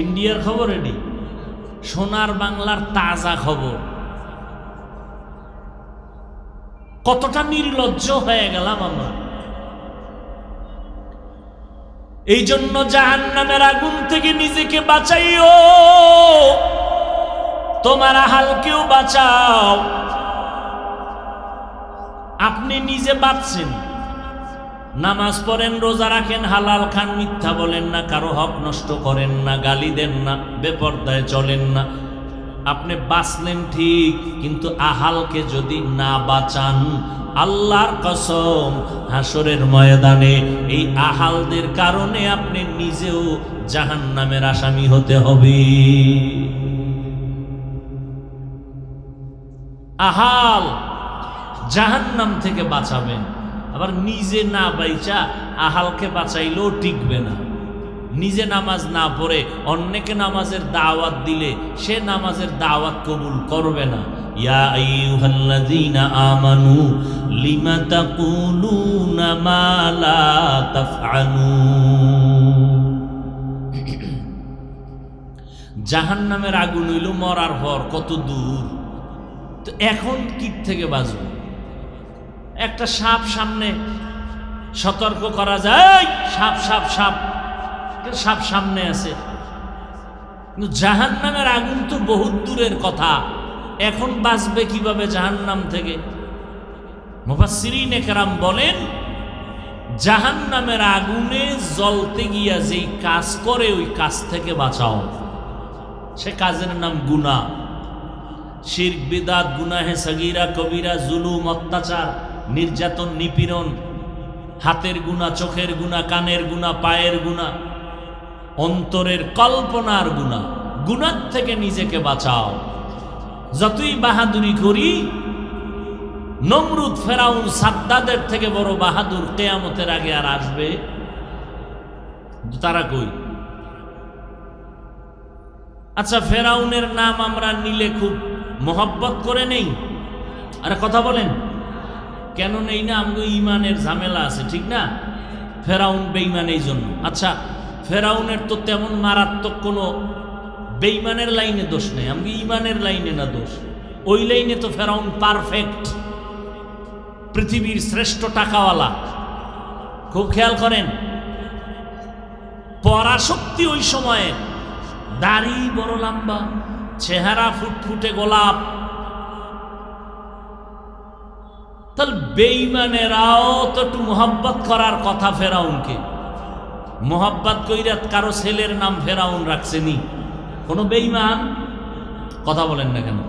ইন্ডিয়ার খবর এটি সোনার বাংলার তাজা খবর। কতটা নির্লজ্জ হয়ে গেলাম আমরা। এই জন্য জাহান্নামের আগুন থেকে নিজেকে বাঁচাইও, তোমার আহালকেও বাঁচাও। আপনি নিজে বাঁচছেন, নামাজ পড়েন, রোজা রাখেন, হালাল খান, মিথ্যা বলেন না, কারো হক নষ্ট করেন না, গালি দেন না, বেপরদায় চলেন না। আপনি বাঁচলেন ঠিক, কিন্তু আহালকে যদি না বাঁচান, আল্লাহর কসম হাসরের ময়দানে এই আহালদের কারণে আপনি নিজেও জাহান্নামের আসামি হতে হবে। আহাল জাহান্নাম থেকে বাঁচাবেন, আবার নিজে না বাইচা আহালকে বাঁচাইলেও টিকবে না। নিজে নামাজ না পড়ে অন্যকে নামাজের দাওয়াত দিলে সে নামাজের দাওয়াত কবুল করবে না। ইয়া আইয়ুহাল্লাযীনা আমানু লিমা তাকুলুনা মা লা তাফআলুন। জাহান্নামের আগুন হইল মরার পর কত দূর, তো এখন কি থেকে বাঁচব? একটা সাপ সামনে, সতর্ক করা যায়, সাপ সাপ সাপ, সাপ সামনে আছে, কিন্তু জাহান্নামের আগুন তো বহুত দূরের কথা। এখন বাঁচবে কিভাবে জাহান্নাম থেকে? মুফাসসিরিনে কেরাম বলেন, জাহান্নামের আগুনে জ্বলতে গিয়া যেই কাজ করে ওই কাজ থেকে বাঁচাও। সে কাজের নাম গুনাহ, শিরক, বিদআত, গুনাহে সগীরা, কবিরা, জুলুম, অত্যাচার, নির্যাতন, নিপীড়ন, হাতের গুনাহ, চোখের গুনাহ, কানের গুনাহ, পায়ের গুনাহ, অন্তরের কল্পনার গুনাহ। গুনাহ থেকে নিজেকে বাঁচাও। যতই বাহাদুরি করি, নমরুদ, ফেরাউন, সাদ্দাদের থেকে বড় বাহাদুর কিয়ামতের আগে আর আসবে? তারা কই? আচ্ছা, ফেরাউনের নাম আমরা নিলে খুব মোহব্বত করে নেই, আরে কথা বলেন, কেন নেই না? আমগো ইমানের ঝামেলা আছে, ঠিক না? ফেরাউন বেঈমান এই জন্য। আচ্ছা, ফেরাউনের তো তেমন মারাত্মক কোনো বেঈমানের লাইনে দোষ নেই, আমগো ইমানের লাইনে না দোষ। ওই লাইনে তো ফেরাউন পারফেক্ট, পৃথিবীর শ্রেষ্ঠ টাকাওয়ালা। খুব খেয়াল করেন, পরাশক্তি ওই সময়ে, দাড়ি বড় লম্বা, চেহারা ফুটফুটে গোলাপ। তাহলে বেঈমানেরাও তো একটু মোহাব্বত করার কথা ফেরাউনকে। মোহাব্বত কইরা কারো ছেলের নাম ফেরাউন রাখছেনি কোনো বেঈমান? কথা বলেন না কেন?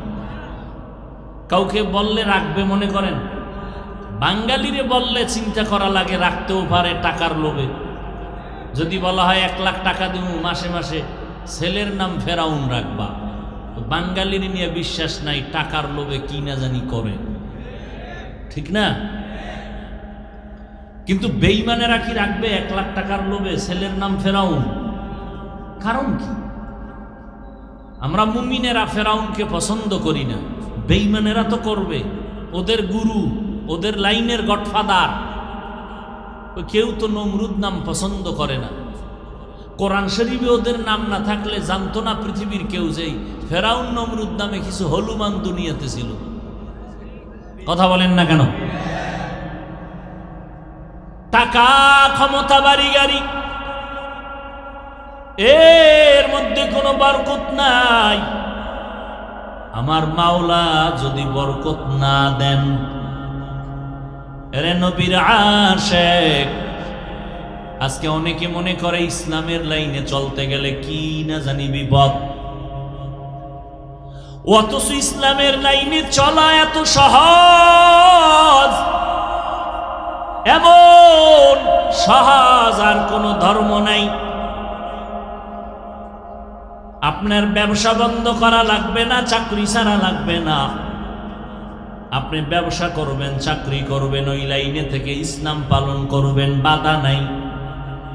কাউকে বললে রাখবে মনে করেন? বাঙালিরে বললে চিন্তা করা লাগে, রাখতেও পারে টাকার লোভে। যদি বলা হয় 1 লাখ টাকা দিব মাসে মাসে, ছেলের নাম ফেরাউন রাখবা, তো বাঙালির নিয়ে বিশ্বাস নাই, টাকার লোভে কি না জানি করে, ঠিক না? কিন্তু বেঈমানেরা কি রাখবে 1 লাখ টাকার লোভে ছেলের নাম ফেরাউন? কারণ কি? আমরা মুমিনেরা ফেরাউনকে পছন্দ করি না, বেঈমানেরা তো করবে। ওদের গুরু, ওদের লাইনের গডফাদার, কেউ তো নমরুদ নাম পছন্দ করে না। কোরআন শরীফে ওদের নাম না থাকলে জানতো না পৃথিবীর কেউ যে ফেরাউন নমরুদ নামে কিছু হলুমান দুনিয়াতে ছিল। কথা বলেন না কেন? টাকা, ক্ষমতা, বাড়ি গাড়ি, এর মধ্যে কোনো বরকত নাই। আমার মাওলা যদি বরকত না দেন, এরে নবীর আশিক, আজকে অনেকে মনে করে ইসলামের লাইনে চলতে গেলে কি না জানি বিপদ। অথচ ইসলামের লাইনে চলা এত সহজ, এমন সহজ আর কোন ধর্ম নাই। আপনার ব্যবসা বন্ধ করা লাগবে না, চাকরি ছাড়া লাগবে না। আপনি ব্যবসা করবেন, চাকরি করবেন, ওই লাইনে থেকে ইসলাম পালন করবেন, বাধা নাই।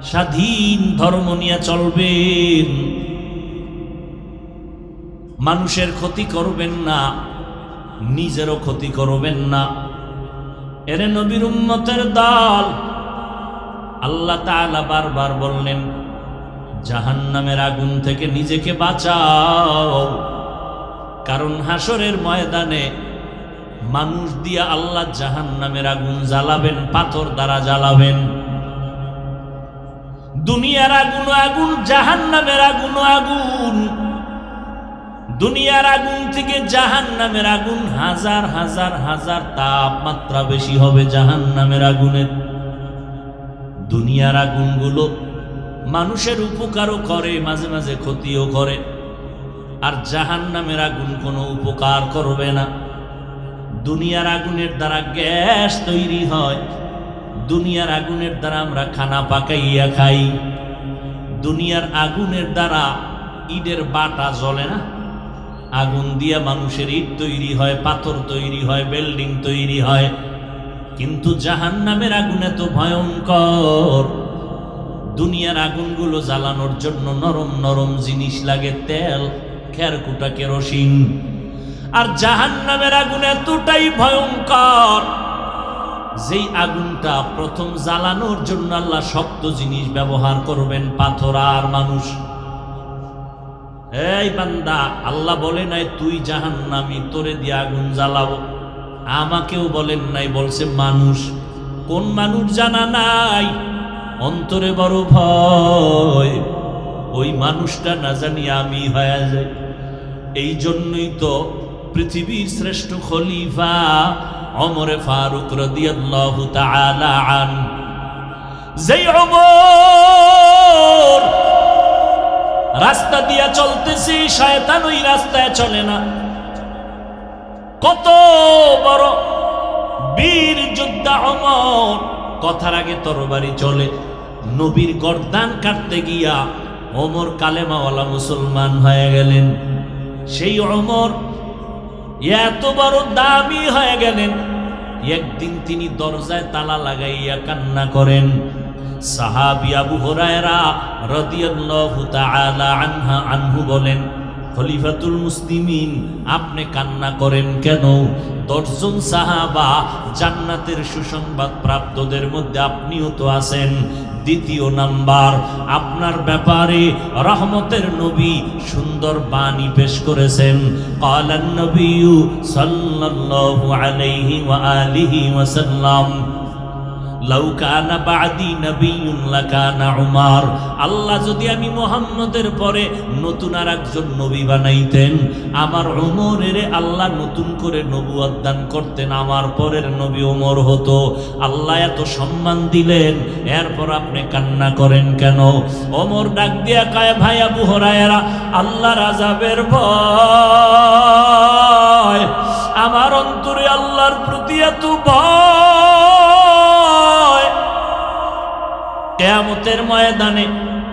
স্বাধীন ধর্ম নিয়ে চলবেন, মানুষের ক্ষতি করবেন না, নিজেরও ক্ষতি করবেন না। এরে নবীর উম্মতের দল, আল্লাহ তাআলা বারবার বললেন জাহান্নামের আগুন থেকে নিজেকে বাঁচাও, কারণ হাসরের ময়দানে মানুষ দিয়া আল্লাহ জাহান্নামের আগুন জ্বালাবেন, পাথর দ্বারা জ্বালাবেন। দুনিয়ার আগুন আগুন, জাহান্নামের আগুন আগুন। দুনিয়ার আগুন থেকে জাহান্নামের আগুন হাজার হাজার হাজার তাপমাত্রা বেশি হবে জাহান্নামের আগুনের। দুনিয়ার আগুনগুলো মানুষের উপকারও করে, মাঝে মাঝে ক্ষতিও করে। আর জাহান্নামের আগুন কোনো উপকার করবে না। দুনিয়ার আগুনের দ্বারা গ্যাস তৈরি হয়, দুনিয়ার আগুনের দ্বারা আমরা খানা পাকাইয়া খাই, দুনিয়ার আগুনের দ্বারা ইটের বাটা জ্বলে না, আগুন দিয়া মানুষের ইট তৈরি হয়, পাথর তৈরি হয়, বিল্ডিং তৈরি হয়। কিন্তু জাহান্নামের আগুন এত ভয়ঙ্কর, দুনিয়ার আগুনগুলো জ্বালানোর জন্য নরম নরম জিনিস লাগে, তেল, খেরকুটা, কেরোসিন। আর জাহান্নামের আগুন এতটাই ভয়ঙ্কর, যেই আগুনটা প্রথম জ্বালানোর জন্য আল্লাহ শক্ত জিনিস ব্যবহার করবেন, পাথর আর মানুষ। এই বান্দা, আল্লাহ বলে নাই তুই জাহান্নামী, তোরে দিয়ে আগুন জ্বালাবো। আমাকেও বলেন নাই, বলছে মানুষ। কোন মানুষ জানা নাই, অন্তরে বড় ভয়, ওই মানুষটা না জানি আমি হয়ে যায়। এই জন্যই তো পৃথিবীর শ্রেষ্ঠ খলিফা ওমর ফারুক রাদিয়াল্লাহু তাআলা আন, যেই ওমর রাস্তা দিয়া চলতেছে, শয়তান ওই রাস্তায় চলে না। কত বড় বীর যোদ্ধা ওমর, কথার আগে তরবারি চলে। নবীর গর্দান কাটতে গিয়া ওমর কালেমাওয়ালা মুসলমান হয়ে গেলেন। সেই ওমর এত বড় দামি হয়ে গেলেন, একদিন তিনি দরজায় তালা লাগাইয়া কান্না করেন। সাহাবী আবু হুরায়রা রাদিয়াল্লাহু তাআলা আনহু বলেন, খলিফাতুল মুসলিমিন, আপনি কান্না করেন কেন? 10 জন সাহাবা জান্নাতের সুসংবাদ প্রাপ্তদের মধ্যে আপনিও তো আছেন। দ্বিতীয় নাম্বার, আপনার ব্যাপারে রহমতের নবী সুন্দর বাণী পেশ করেছেন। ক্বালান নবিয়্যু সাল্লাল্লাহু আলাইহি ওয়া আলিহি ওয়াসাল্লাম, লাউ কানা বাদি নবিয়্যুন লাকানা উমর। আল্লাহ যদি আমি মুহাম্মদের পরে নতুন আর একজন নবী বানাইতেন, আমার উমরের আল্লাহ নতুন করে নবুয়ত দান করতেন, আমার পরের নবী উমর হতো। আল্লাহ এত সম্মান দিলেন, এরপর আপনি কান্না করেন কেন? ওমর ডাক দিয়া কয়, ভাই আবু হুরায়রা, আল্লাহর আযাবের ভয়, আমার অন্তরে আল্লাহর প্রতি এত ভয়, কিয়ামতের ময়দানে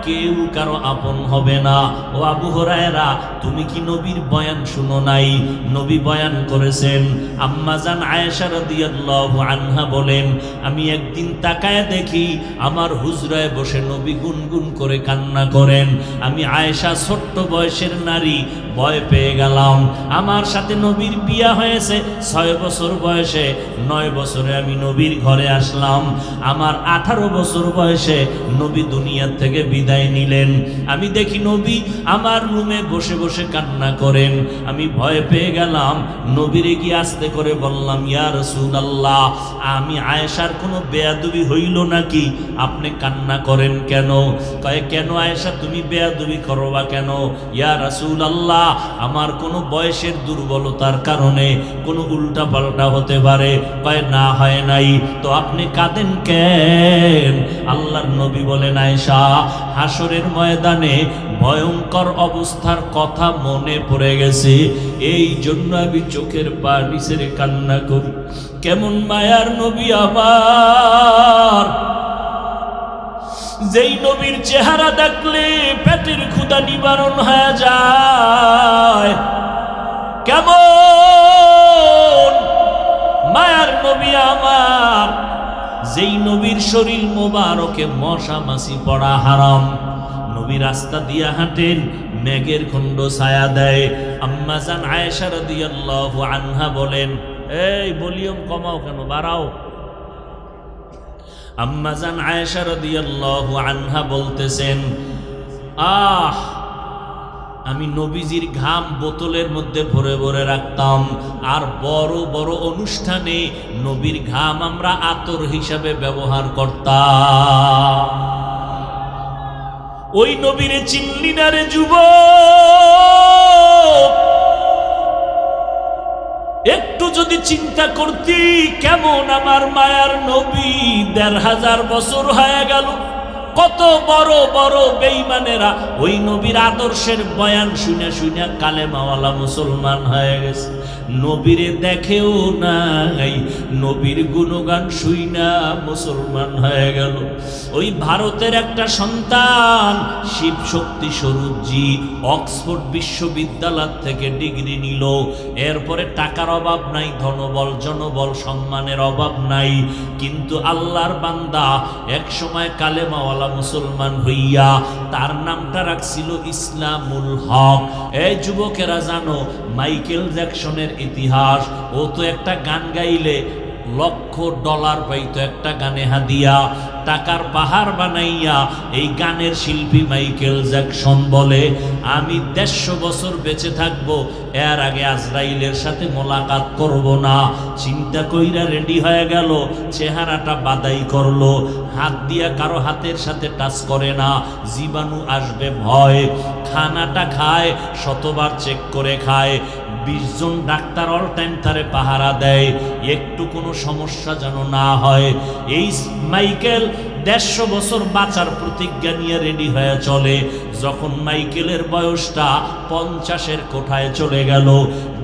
কেউ কারো আপন হবে না। ও আবু হুরায়রা, তুমি কি নবীর বয়ান শুনো নাই? নবী বয়ান করেছেন। আম্মা জান আয়েশা রাদিয়াল্লাহু আনহা বলেন, আমি একদিন তাকায় দেখি আমার হুজরায় বসে নবী গুনগুন করে কান্না করেন। আমি আয়েশা, ছোট্ট বয়সের নারী, ভয় পেয়ে গেলাম। আমার সাথে নবীর বিয়া হয়েছে 6 বছর বয়সে, 9 বছরে আমি নবীর ঘরে আসলাম। আমার 18 বছর বয়সে নবী দুনিয়া থেকে বিদায় নিলেন। আমি দেখি নবী আমার রুমে বসে বসে কান্না করেন। আমি ভয় পেয়ে গেলাম। নবীরে গিয়ে আস্তে করে বললাম, ইয়া রাসূলুল্লাহ, আমি আয়েশার কোনো বেয়াদবি হইল নাকি? আপনি কান্না করেন কেন? কয়, কেন আয়েশা, তুমি বেয়াদবি করবা কেন? ইয়া রাসূলুল্লাহ, আমার কোনো বয়সের দুর্বলতার কারণে কোনো উল্টা পাল্টা হতে পারে। কয় না, হয় নাই। তো আপনি কাঁদেন কেন? আল্লাহর নবী বলেন, আয়েশা, হাসরের ময়দানে ভয়ঙ্কর অবস্থার কথা মনে পড়ে গেছে, এই জন্য আমি চোখের পানি ছেড়ে কান্না করি। কেমন মায়ার নবী আমার, যেই নবীর চেহারা দেখলে পেটের ক্ষুধা নিবারণ হয়ে যায়। কেমন মায়ার নবী আমার, যেই নবীর শরীর মোবারকে মশা মাছি পড়া হারাম। নবী রাস্তা দিয়া হাঁটেন, মেঘের খণ্ড ছায়া দেয়। আম্মা জান আয়েশা রাদিয়াল্লাহু আনহা বলেন, এই ভলিউম কমাও কেন, বাড়াও। আম্মা জান আয়েশা রাদিয়াল্লাহু আনহা বলতেছেন, আমি নবীজির ঘাম বোতলের মধ্যে ভরে ভরে রাখতাম, আর বড় বড় অনুষ্ঠানে নবীর ঘাম আমরা আতর হিসাবে ব্যবহার করতাম। ওই নবীরে চিনলি না রে যুবক? একটু যদি চিন্তা করতি, কেমন আমার মায়ার নবী ১৫০০ বছর হয়ে গেল, কত বড় বড় বেঈমানেরা ওই নবীর আদর্শের বয়ান শুনে শুনে কালেমাওয়ালা মুসলমান হয়ে গেছে। নবীরে দেখেও নাই, নবীর গুণগান শুইনা মুসলমান হয়ে গেল। ওই ভারতের একটা সন্তান শিব শক্তি স্বরূপজি অক্সফোর্ড বিশ্ববিদ্যালয় থেকে ডিগ্রি নিল। এরপরে টাকার অভাব নাই, ধনবল জনবল সম্মানের অভাব নাই, কিন্তু আল্লাহর বান্দা এক সময় কালেমাওয়ালা মুসলমান হইয়া তার নামটা রাখছিল ইসলামুল হক। এই যুবকেরা জানো মাইকেল জ্যাকসনের ইতিহাস? ও তো একটা গান গাইলে $1,00,000 পাইতো একটা গানে হাদিয়া। টাকার পাহাড় বানাইয়া এই গানের শিল্পী মাইকেল জ্যাকসন বলে, আমি 150 বছর বেঁচে থাকবো, এর আগে আজরাইলের সাথে মোলাকাত করব না। চিন্তা কইরা রেডি হয়ে গেল, চেহারাটা বাদাই করলো, হাত দিয়া কারো হাতের সাথে টাচ করে না, জীবাণু আসবে ভয়। খানাটা খায়, শতবার চেক করে খায়। 20 জন ডাক্তার অল টাইম তারে পাহারা দেয়, একটু কোনো সমস্যা যেন না হয়। এই মাইকেল 150 বছর বাঁচার প্রতিজ্ঞা নিয়ে রেডি হয়ে চলে। যখন মাইকেলের বয়সটা 50-এর কোঠায় চলে গেল,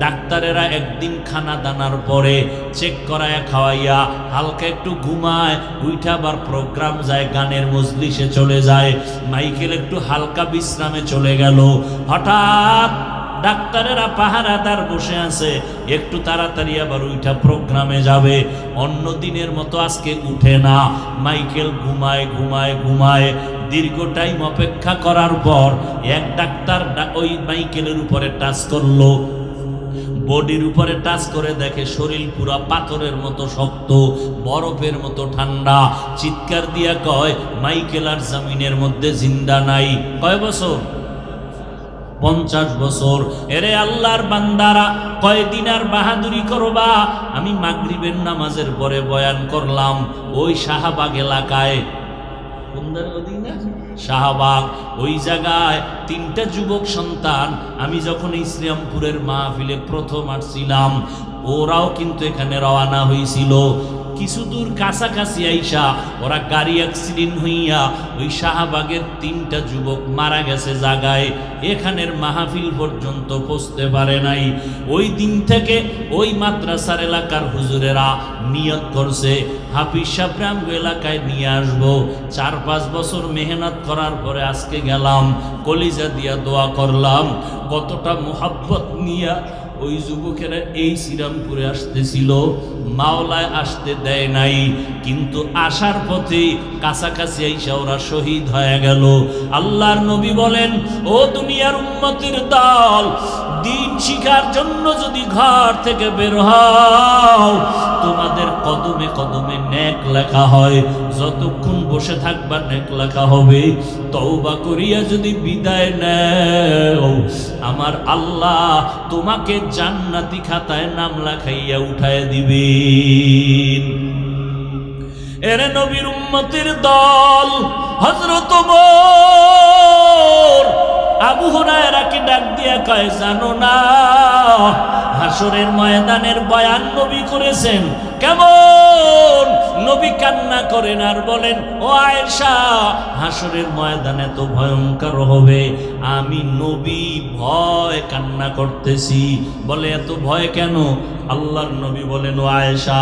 ডাক্তারেরা একদিন খানা দানার পরে চেক করায় খাওয়াইয়া হালকা একটু ঘুমায়, উইঠা আবার প্রোগ্রাম যায়, গানের মজলিসে চলে যায়। মাইকেল একটু হালকা বিশ্রামে চলে গেল। হঠাৎ ডাক্তারেরা পাহারাদার বসে আছে, একটু তাড়াতাড়ি আবার উঠা প্রোগ্রামে যাবে। অন্য দিনের মতো আজকে উঠে না, মাইকেল ঘুমায় ঘুমায় ঘুমায়। দীর্ঘ টাইম অপেক্ষা করার পর এক ডাক্তার ওই মাইকেলের উপরে টাচ করলো, বডির উপরে টাচ করে দেখে শরীর পুরা পাথরের মতো শক্ত, বরফের মতো ঠান্ডা। চিৎকার দিয়া কয়, মাইকেল আর জমিনের মধ্যে জিন্দা নাই। কয় বছর? 50 বছর। এরে আল্লাহর বান্দারা, কয়দিন আর বাহাদুরি করবা? আমি মাগরিবের নামাজের পরে বয়ান করলাম ওই শাহবাগ এলাকায়, শাহবাগ, ওই জায়গায় 3টা যুবক সন্তান। আমি যখন ইসলামপুরের মাহফিলে প্রথম আসছিলাম, ওরাও কিন্তু এখানে রওনা হয়েছিল। কিছু দূর কাছাকাছি আইসা ওরা গাড়ি অ্যাক্সিডেন্ট হইয়া ওই শাহবাগের 3টা যুবক মারা গেছে জায়গায়, এখানের মাহফিল পর্যন্ত পৌঁছতে পারে নাই। ওই দিন থেকে ওই মাদ্রাসার এলাকার হুজুরেরা নিয়ত করছে, হাফিজ সাহেব এলাকায় নিয়ে আসবো। 4-5 বছর মেহনত করার পরে আজকে গেলাম, কলিজা দিয়া দোয়া করলাম। কতটা মোহাব্বত নিয়া ওই যুবকেরা এই শ্রীরামপুরে আসতেছিল, মাওলায় আসতে দেয় নাই, কিন্তু আসার পথে কাছাকাছি আইসা ওরা শহীদ হয়ে গেল। আল্লাহর নবী বলেন, ও দুনিয়ার উম্মতের দল, দিন শিখার জন্য যদি ঘর থেকে বের হও, তোমাদের কদমে কদমে নেক লেখা হয়। যতক্ষণ বসে থাকবা নেক লেখা হবে। তওবা করিয়া যদি বিদায় নেও, আমার আল্লাহ তোমাকে জান্নাতি খাতায় নাম লেখাইয়া উঠায় দিবেন। এরে নবীর উম্মতের দল, হযরত ওমর আবু হুরায়রাকে ডাক দিয়া কয়, জানো না হাসরের ময়দানের বয়ান নবী করেছেন কেমন? নবী কান্না করেন আর বলেন, ও আয়েশা, হাসরের ময়দান এত ভয়ঙ্কর হবে, আমি নবী ভয় কান্না করতেছি। বলে এত ভয় কেন? আল্লাহর নবী বলেন, ও আয়েশা,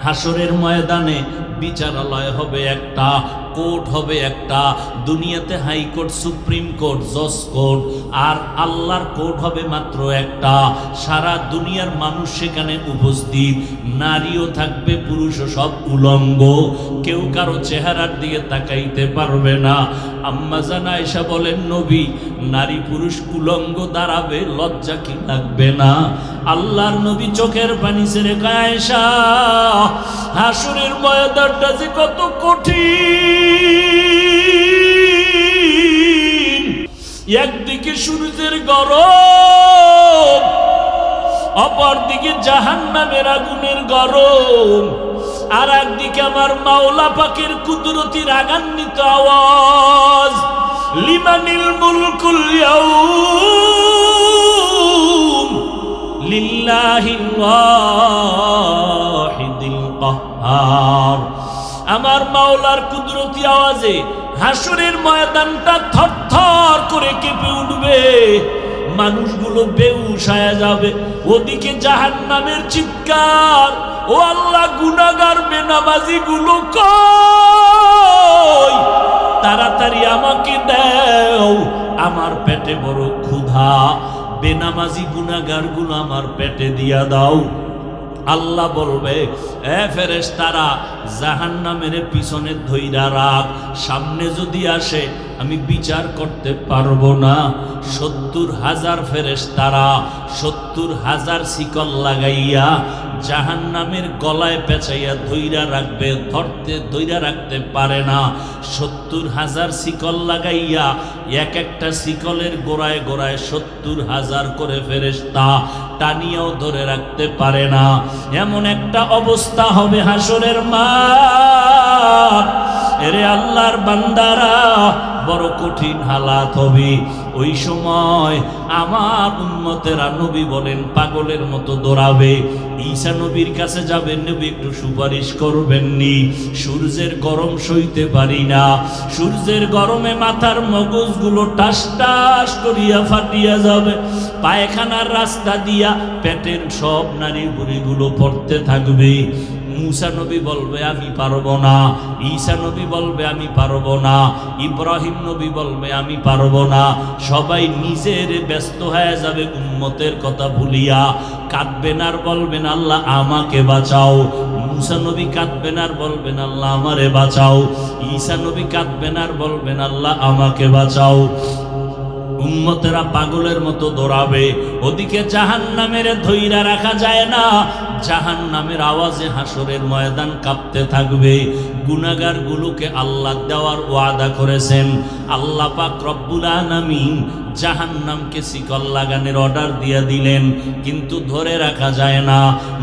হাসরের ময়দানে বিচারালয় হবে একটা, কোর্ট হবে একটা। দুনিয়াতে হাইকোর্ট, সুপ্রিম কোর্ট, জজ কোর্ট, আর আল্লাহর কোর্ট হবে মাত্র একটা। সারা দুনিয়ার মানুষ সেখানে উপস্থিত, নারীও থাকবে, পুরুষও, সব উলঙ্গ, কেউ কারো চেহারার দিকে তাকাইতে পারবে না। আম্মা জান আয়েশা বলেন, নবী, নারী পুরুষ উলঙ্গ দাঁড়াবে, লজ্জা কি লাগবে না? আল্লাহর নবী চোখের পানি ছেড়ে কয়, আয়েশা, হাসরের ময়দানটা যে কত কঠিন। একদিকে সূর্যের গরম, অপরদিকে জাহান্নামের আগুনের গরম, আর একদিকে আমার মাওলা পাকের কুদরতি রাগান্বিত আওয়াজ, লিমানিল মুলকুল ইয়াউম লিল্লাহিল ওয়াহিদিল কাহ্হার। আমার মাওলার কুদরতি আওয়াজে হাসরের ময়দানটা থরথর করে কেঁপে উঠবে, মানুষগুলো বেহুশ হয়ে যাবে। ওদিকে জাহান্নামের চিৎকার, ও আল্লাহ, গুনাহগার বেনামাজি গুলো কই, তাড়াতাড়ি আমাকে দাও, আমার পেটে বড় ক্ষুধা, বেনামাজি গুনাহগার গুলো আমার পেটে দিয়া দাও। আল্লাহ বলবে, এ ফেরেশতারা, জাহান্নামের পিছনে ধইরা রাখ, সামনে যদি আসে আমি বিচার করতে পারবো না। 70,000 ফেরেশতারা 70,000 শিকল লাগাইয়া জাহান্নামের গলায় পেঁচাইয়া ধইরা রাখবে, ধইরা রাখতে পারে না। 70,000 শিকল লাগাইয়া এক একটা শিকলের গোড়ায় গোড়ায় 70,000 করে ফেরেশতা টানিয়াও ধরে রাখতে পারে না। এমন একটা অবস্থা হবে হাসরের মাঠ। এরে আল্লাহর বান্দারা, বড় কঠিন হালাত হবে। ওই সময় আমার উম্মতেরা, নবী বলেন, পাগলের মতো দৌড়াবে। ঈসা নবীর কাছে যাবেন, নবী একটু সুপারিশ করবেননি, সূর্যের গরম সইতে পারি না, সূর্যের গরমে মাথার মগজগুলো টাস টাস করিয়া ফাটিয়া যাবে, পায়খানার রাস্তা দিয়া পেটের সব নারী বুড়িগুলো পড়তে থাকবে। মুসা নবী বলবে, আমি পারবো না। ঈসা নবী বলবে, আমি পারবো না। ইব্রাহিম নবী বলবে, আমি পারবো না। সবাই নিজের ব্যস্ত হয়ে যাবে, উম্মতের কথা ভুলিয়া কাঁদবেন আর বলবেন, আল্লাহ আমাকে বাঁচাও। মুসা নবী কাঁদবেন আর বলবেন, আল্লাহ আমারে বাঁচাও। ঈসা নবী কাঁদবেন আর বলবেন, আল্লাহ আমাকে বাঁচাও। উম্মতেরা পাগলের মতো দৌড়াবে। ওদিকে জাহান্নামের ধইরা রাখা যায় না, জাহান্নামের আওয়াজে হাসরের ময়দান কাঁপতে থাকবে। গুনাহগার গুলোকে আল্লাহ দেওয়ার ওয়াদা করেছেন। আল্লাহ পাক রব্বুল আলামিন জাহান্নামকে শিকল লাগানোর অর্ডার দিয়ে দিলেন, কিন্তু ধরে রাখা যায় না।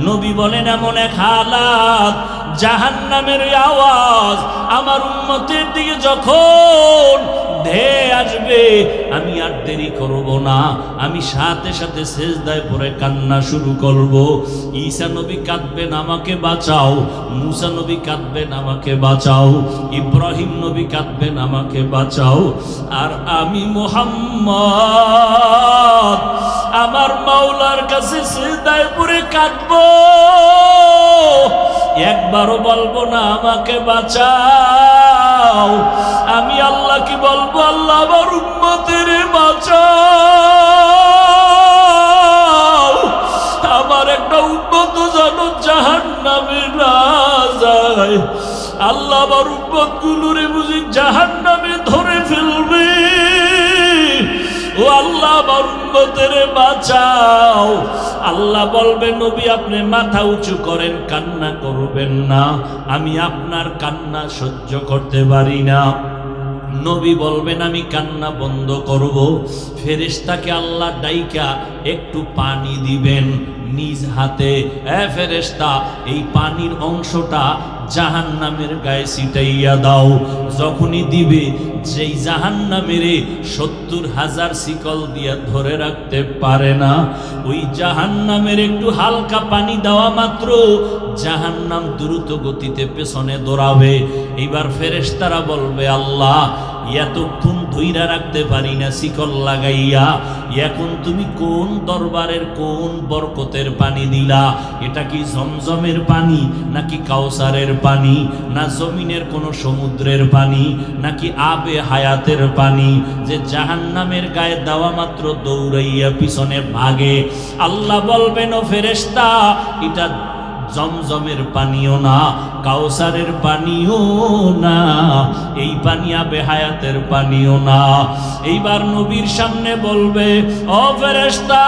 নবী বলেন, এমন এক হালাত, জাহান্নামের আওয়াজ আমার উম্মতের দিকে যখন ধেয়ে আসবে, আমি আর দেরি করব না, আমি সাথে সাথে সেজদায় পড়ে কান্না শুরু করব। ঈসা নবী কাঁদবেন, আমাকে বাঁচাও। মুসা নবী কাঁদবেন, আমাকে বাঁচাও। ইব্রাহিম নবী কাঁদবেন, আমাকে বাঁচাও। আর আমি মুহাম্মদ আমার মাওলার কাছে সেজদায় পড়ে কাঁদব, একবারও বলবো না আমাকে বাঁচাও। আমি আল্লাহকে বলবো, আল্লাহ আমার উম্মতের বাঁচাও, আমার একটা উম্মত যেন জাহান্নামে না যায়। আল্লাহ আমার উম্মত গুলোরে বুঝি জাহান্নামে ধরে ফেলবে। ও আল্লাহ আমার উম্মতের বাঁচাও। আল্লাহ বলবে, নবী আপনি মাথা উঁচু করেন, কান্না করবেন না, আমি আপনার কান্না সহ্য করতে পারি না। নবী বলবেন, আমি কান্না বন্ধ করব। ফেরেশতাকে আল্লাহ ডাইকা একটু পানি দিবেন। নিজ হাতে, এ ফেরেশতা এই পানির অংশটা জাহান্নামের গায়ে ছিটাইয়া দাও। যখনই দিবে, যেই জাহান্নামের 70,000 শিকল দিয়া ধরে রাখতে পারে না, ওই জাহান্নামের একটু হালকা পানি দেওয়া মাত্র জাহান্নাম দ্রুত গতিতে পেছনে দৌড়াবে। এইবার ফেরেশতারা বলবে, আল্লাহ এতক্ষণ ধইরা রাখতে পারি না শিকল লাগাইয়া, এখন তুমি কোন দরবারের কোন বরকতের পানি দিলা? এটা কি জমজমের পানি, নাকি কাউসারের পানি, না জমিনের কোন সমুদ্রের পানি, নাকি আবে হায়াতের পানি যে জাহান্নামের গায়ে দেওয়া মাত্র দৌড়াইয়া পিছনে ভাগে? আল্লাহ বলবেন, ও ফেরেশতা, এটা জমজমের পানিও না, কাউসারের পানিও না, এই পানি আবে হায়াতের পানিও না। এইবার নবীর সামনে বলবে, ও ফেরেশতা,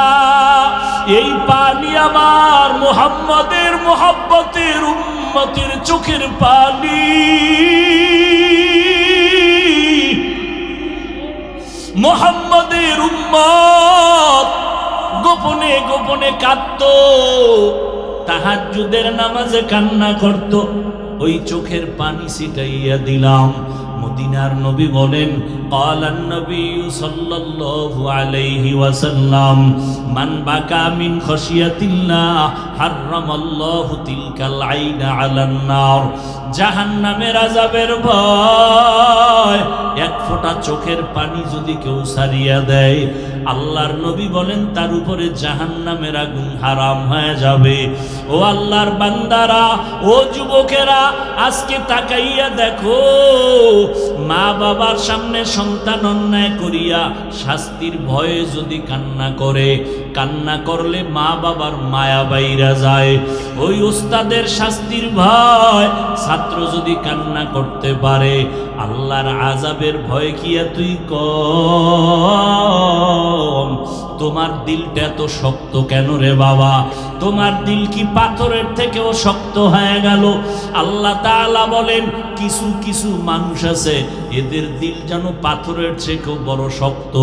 এই পানি আমার মুহাম্মদের মুহাব্বতের উম্মতের চোখের পানি। মুহাম্মদের উম্মত গোপনে গোপনে কাঁদতো, তাহাজ্জুদের নামাজে কান্না করত, ওই চোখের পানি ছিটাইয়া দিলাম। মদিনার নবী বলেন, ক্বালান নবী সাল্লাল্লাহু আলাইহি ওয়াসাল্লাম, মান বাকা মিন খাশিয়াতিল্লাহ হারামাল্লাহু তিলকাল আইনা আলান নার। জাহান্নামের আযাবের ভয় এক ফোঁটা চোখের পানি যদি কেউ সারিয়া দেয়, আল্লাহর নবী বলেন তার উপরে জাহান্নামের আগুন হারাম হয়ে যাবে। ও আল্লাহর বান্দারা, ও যুবকেরা, আজকে তাকাইয়া দেখো, মা বাবার সামনে সন্তান অন্যায় করিয়া শাস্তির ভয়ে যদি কান্না করে, কান্না করলে মা বাবার মায়া বাইরা যায়। ওই উস্তাদের শাস্তির ভয় ছাত্র যদি কান্না করতে পারে, আল্লাহর আযাবের ভয় কি তুই কম? তোমার দিলটা এত শক্ত কেন রে বাবা? তোমার দিল কি পাথরের থেকেও শক্ত হয়ে গেল? আল্লাহ তাআলা বলেন, কিছু কিছু মানুষ আছে এদের দিল যেন পাথরের থেকেও বড় শক্ত।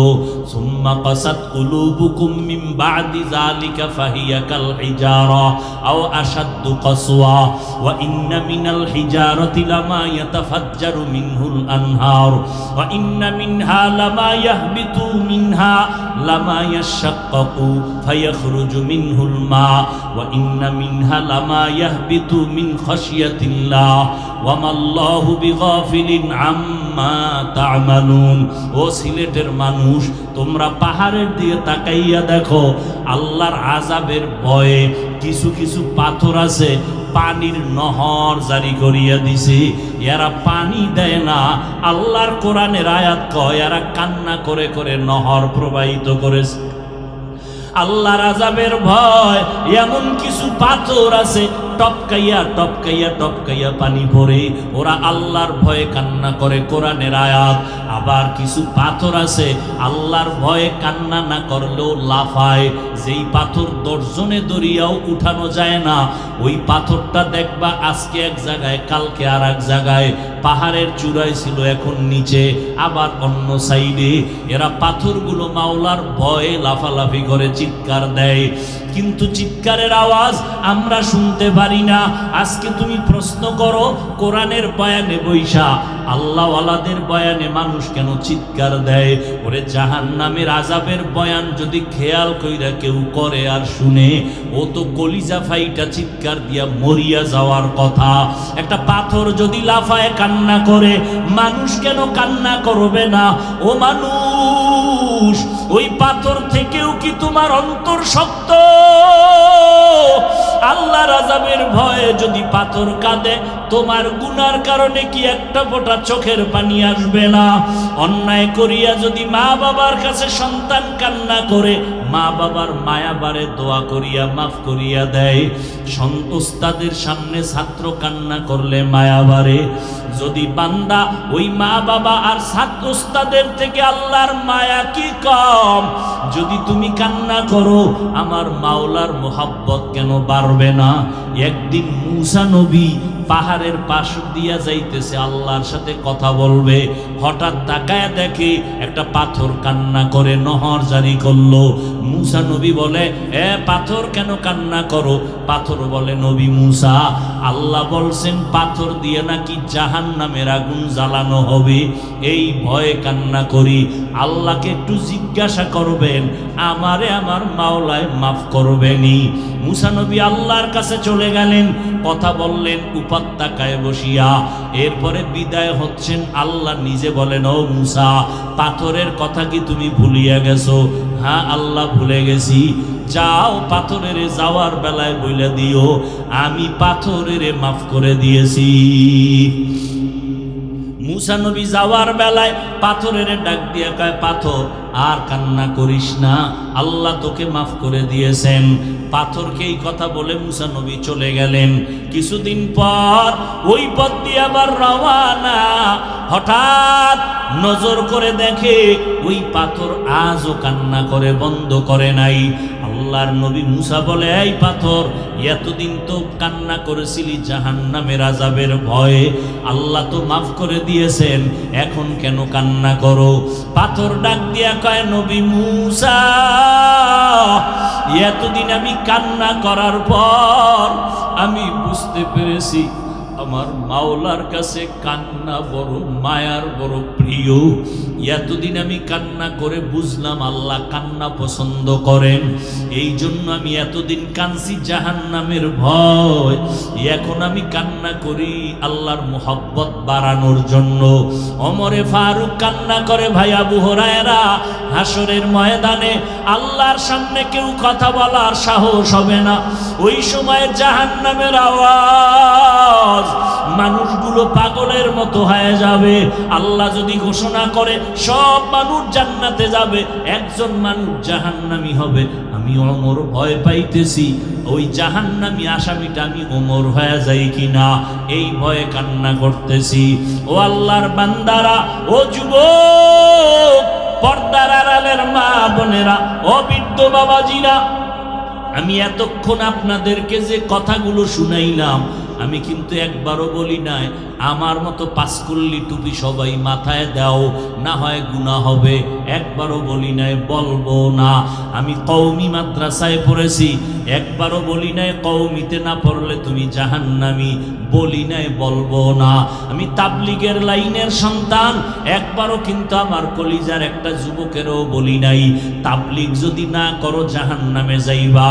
সুম্মা কাসাত কুলুবুকুম মিন বাদি যালিকা ফাহিয়া কাল হিজারা আও আশাদ্দু কাসওয়া ওয়া ইন্না মিনাল হিজারাতি লামা ইয়াতাফাজ্জারু মিনহুল আনহার ওয়া ইন্না মিনহা লামা ইয়াহবিতু মিনহা লামা ইয়াশাক্কাকু ফায়াখরুজু মিনহুল মা ওয়া ইন্না মিনহা লামা ইয়াহবিতু মিন খাশিয়াতিল্লাহ ওয়া মাল্লাহু বিগাফিলিন আম্মা তা'মালুন। ও সিলেটের মানুষ, তোমরা পাহাড়ের দিকে তাকাইয়া দেখো, আল্লাহর আযাবের ভয়ে কিছু কিছু পাথর আছে পানির নহর জারি করিয়া দিছে, এরা পানি দেয় না। আল্লাহর কোরআনের আয়াত কয়, এরা কান্না করে করে নহর প্রবাহিত করেছে। আল্লাহর আযাবের ভয় এমন কিছু পাথর আছে টপকাইয়া টপকাইয়া টপকাইয়া পানি পড়ে, ওরা আল্লাহর ভয়ে কান্না করে, কোরআনের আয়াত। আবার কিছু পাথর আছে আল্লাহর ভয়ে কান্না না করলেও লাফায়, যেই পাথর দর্জনে দরিয়াও উঠানো যায় না, ওই পাথরটা দেখবা আজকে এক জায়গায়, কালকে আর এক জায়গায়, পাহাড়ের চূড়ায় ছিল এখন নিচে, আবার অন্য সাইডে। এরা পাথরগুলো মাওলার ভয়ে লাফালাফি করে, চিৎকার দেয়, কিন্তু চিৎকারের আওয়াজ আমরা শুনতে পারি না। আজকে তুমি প্রশ্ন করো, কোরআনের বয়ানে বৈশা আল্লাহওয়ালাদের বয়ানে মানুষ কেন চিৎকার দেয়? ওরে জাহান্নামের আযাবের বয়ান যদি খেয়াল কইরা কেউ করে আর শুনে, ও তো কলিজা ফাইটা চিৎকার দিয়া মরিয়া যাওয়ার কথা। একটা পাথর যদি লাফায় কান্না করে, মানুষ কেন কান্না করবে না? ও মানুষ, ওই পাথর থেকেও কি তোমার অন্তর শক্ত? আল্লাহর আযাবের ভয়ে যদি পাথর কাঁদে, তোমার গুনার কারণে কি একটা ফোঁটা চোখের পানি আসবে না? অন্যায় করিয়া যদি মা বাবার কাছে সন্তান কান্না করে, মা বাবার মায়া বারে দোয়া করিয়া মাফ করিয়া দেয়। উস্তাদের সামনে ছাত্র কান্না করলে মায়া বারে। যদি বান্দা ওই মা বাবা আর ছাত্র উস্তাদের থেকে আল্লাহর মায়া কি কম? যদি তুমি কান্না করো, আমার মাওলার মোহাব্বত কেন বাড়বে না? একদিন মূসা নবী পাহাড়ের পাশ দিয়া যাইতেছে, আল্লাহর সাথে কথা বলবে, হঠাৎ তাকায় দেখে একটা পাথর কান্না করে নহর জারি করলো। মুসা নবী বলে, এ পাথর কেন কান্না করো? পাথর বলে, নবী মুসা, আল্লাহ বলছেন পাথর দিয়ে নাকি জাহান্নামের আগুন জ্বালানো হবে, এই ভয়ে কান্না করি। আল্লাহকে একটু জিজ্ঞাসা করবেন, আমারে আমার মাওলায় মাফ করবেনি। মুসা নবী আল্লাহর কাছে চলে গেলেন, কথা বললেন উপত্যকায় বসিয়া। এরপরে বিদায় হচ্ছেন, আল্লাহ নিজে বলেন, ও মুসা, পাথরের কথা কি তুমি ভুলিয়া গেছো? হ্যাঁ আল্লাহ, ভুলে গেছি। যাও পাথরের যাওয়ার বেলায় বইলা দিও আমি পাথরের মাফ করে দিয়েছি। মুসা নবী যাওয়ার বেলায় পাথরের ডাক দিয়া কয়, পাথর আর কান্না করিস না, আল্লাহ তোকে মাফ করে দিয়েছেন। পাথরকে এই কথা বলে মুসা নবী চলে গেলেন। কিছুদিন পর ওই পথ দিয়ে আবার রওয়ানা। হঠাৎ নজর করে দেখে ওই পাথর আজও কান্না করে বন্ধ করে নাই। আল্লাহর নবী মুসা বলে, এই পাথর, এতদিন তো কান্না করেছিলি জাহান্নামের আযাবের ভয়ে, আল্লাহ তো মাফ করে দিয়েছেন, এখন কেন কান্না করো? পাথর ডাক দিয়া কয়, নবী মুসা, এতদিন আমি কান্না করার পর আমি বুঝতে পেরেছি আমার মাওলার কাছে কান্না বড় মায়ার বড় প্রিয়। এতদিন আমি কান্না করে বুঝলাম আল্লাহ কান্না পছন্দ করেন, এই জন্য আমি এতদিন কাঁদছি জাহান্নামের ভয়। এখন আমি কান্না করি আল্লাহর মোহাব্বত বাড়ানোর জন্য। ওমরে ফারুক কান্না করে, ভাই আবু হুরায়রা, হাসরের ময়দানে আল্লাহর সামনে কেউ কথা বলার সাহস হবে না। ওই সময় জাহান্নামের আওয়াজ, মানুষগুলো পাগলের মতো হয়ে যাবে। আল্লাহ যদি ঘোষণা করে সব মানুষ জান্নাতে যাবে, একজন মানুষ জাহান্নামী হবে, আমি ওমর ভয় পাইতেছি ওই জাহান্নামী আসামিটা আমি ওমর হয়ে যাই কিনা, এই ভয়ে কান্না করতেছি। ও আল্লাহর বান্দারা, ও যুবক, পর্দার আড়ালের মা বোনেরা, ও বৃদ্ধ বাবাজিরা, আমি এতক্ষণ আপনাদেরকে যে কথাগুলো শুনাইলাম, আমি কিন্তু একবারও বলি নাই আমার মতো পাঁচকল্লি টুপি সবাই মাথায় দাও, না হয় গুনাহ হবে। একবারও বলি নাই, বলবো না। আমি কওমি মাদ্রাসায় পড়েছি, একবারও বলি নাই কওমিতে না পড়লে তুমি জাহান্নামী, বলি নাই, বলবো না। আমি তাবলিগের লাইনের সন্তান, একবারও কিন্তু আমার কলিজার একটা যুবকেরও বলি নাই তাবলিগ যদি না করো জাহান্নামে যাইবা।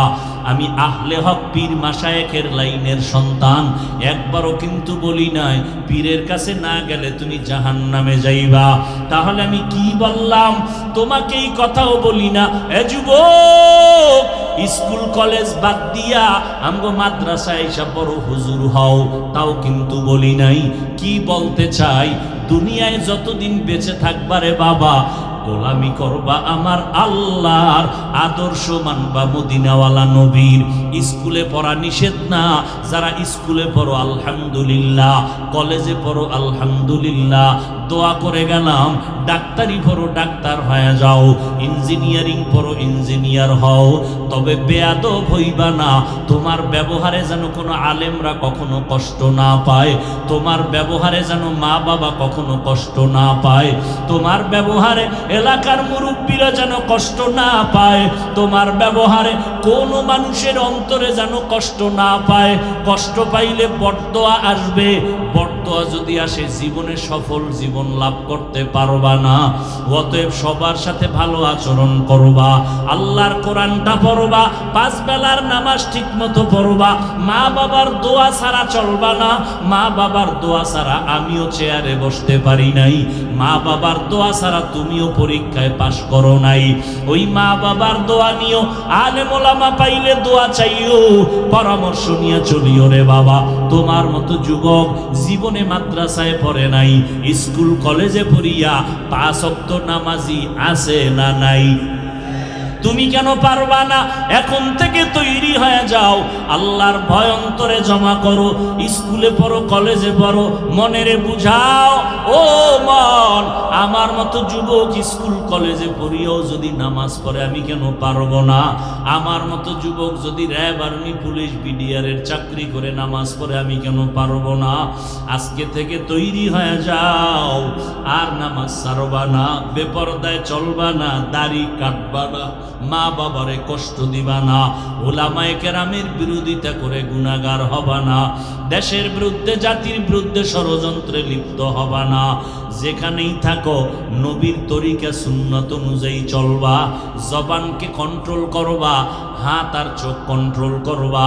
আমি আহলে হক পীর মাশায়েখের লাইনের সন্তান, একবারও কিন্তু বলি নাই পীরের কাছে না গেলে তুমি জাহান্নামে যাইবা। তাহলে আমি কি বললাম? তোমাকে এই কথাও বলি না, এ যুবক, স্কুল কলেজ বাদ দিয়া আমগো মাদ্রাসায় এসে বড় হুজুর হও, তাও কিন্তু বলি নাই। কি বলতে চাই? দুনিয়ায় যতদিন বেঁচে থাকবারে বাবা, গোলামি করবা আমার আল্লাহর, আদর্শ মানবা মদিনাওয়ালা নবীর। স্কুলে পড়া নিষেধ না, যারা স্কুলে পড়ো আলহামদুলিল্লাহ, কলেজে পড়ো আলহামদুলিল্লাহ, দোয়া করে গেলাম ডাক্তারি পড়ো ডাক্তার হয়ে যাও, ইঞ্জিনিয়ারিং পড়ো ইঞ্জিনিয়ার হও, তবে বেয়াদব হইবা না। তোমার ব্যবহারে যেন কোনো আলেমরা কখনো কষ্ট না পায়, তোমার ব্যবহারে যেন মা বাবা কখনো কষ্ট না পায়, তোমার ব্যবহারে এলাকার মুরব্বীরা যেন কষ্ট না পায়, তোমার ব্যবহারে কোনো মানুষের অন্তরে যেন কষ্ট না পায়। কষ্ট পাইলে বরদোয়া আসবে, বরদোয়া যদি আসে জীবনে সফল জীবন লাভ করতে পারবা না। অতএব সবার সাথে ভালো আচরণ করবা, আল্লাহর কোরআনটা পড়বা, পাঁচ বেলার নামাজ ঠিক মতো পড়বা, মা বাবার দোয়া ছাড়া চলবা না। মা বাবার দোয়া ছাড়া আমিও চেয়ারে বসতে পারি নাই, মা বাবার দোয়া ছাড়া তুমিও পরীক্ষায় পাশ করো নাই। ওই মা বাবার দোয়া নিও, আলেম ওলামা পাইলে দোয়া চাইও, পরামর্শ নিয়ে চলিও রে বাবা। তোমার মতো যুবক জীবনে মাদ্রাসায় পড়ে নাই, স্কুল কলেজে পড়িয়া 5 ওয়াক্ত নামাজি আছে না নাই? তুমি কেন পারবা না? এখন থেকে তৈরি হয়ে যাও, আল্লাহর ভয় অন্তরে জমা করো, স্কুলে পড়ো কলেজে পড়ো, মনেরে বুঝাও, ও মন, আমার মতো যুবক স্কুল কলেজে পড়িয়াও যদি নামাজ পড়ে আমি কেন পারবো না? আমার মতো যুবক যদি র্যাব আর্মি পুলিশ বিডিআরের চাকরি করে নামাজ পড়ে আমি কেন পারবো না? আজকে থেকে তৈরি হয়ে যাও, আর নামাজ ছাড়বা না, বেপরদায় চলবা না, দাড়ি কাটবা না, মা বাবারে কষ্ট দিবা না, উলামায়ে কেরামের বিরোধিতা করে গুনাহগার হবা না, দেশের বিরুদ্ধে জাতির বিরুদ্ধে ষড়যন্ত্রে লিপ্ত হবা না। যেখানেই থাকো নবীর তরিকা সুন্নত অনুযায়ী চলবা, জবানকে কন্ট্রোল করবা, হাত আর চোখ কন্ট্রোল করবা,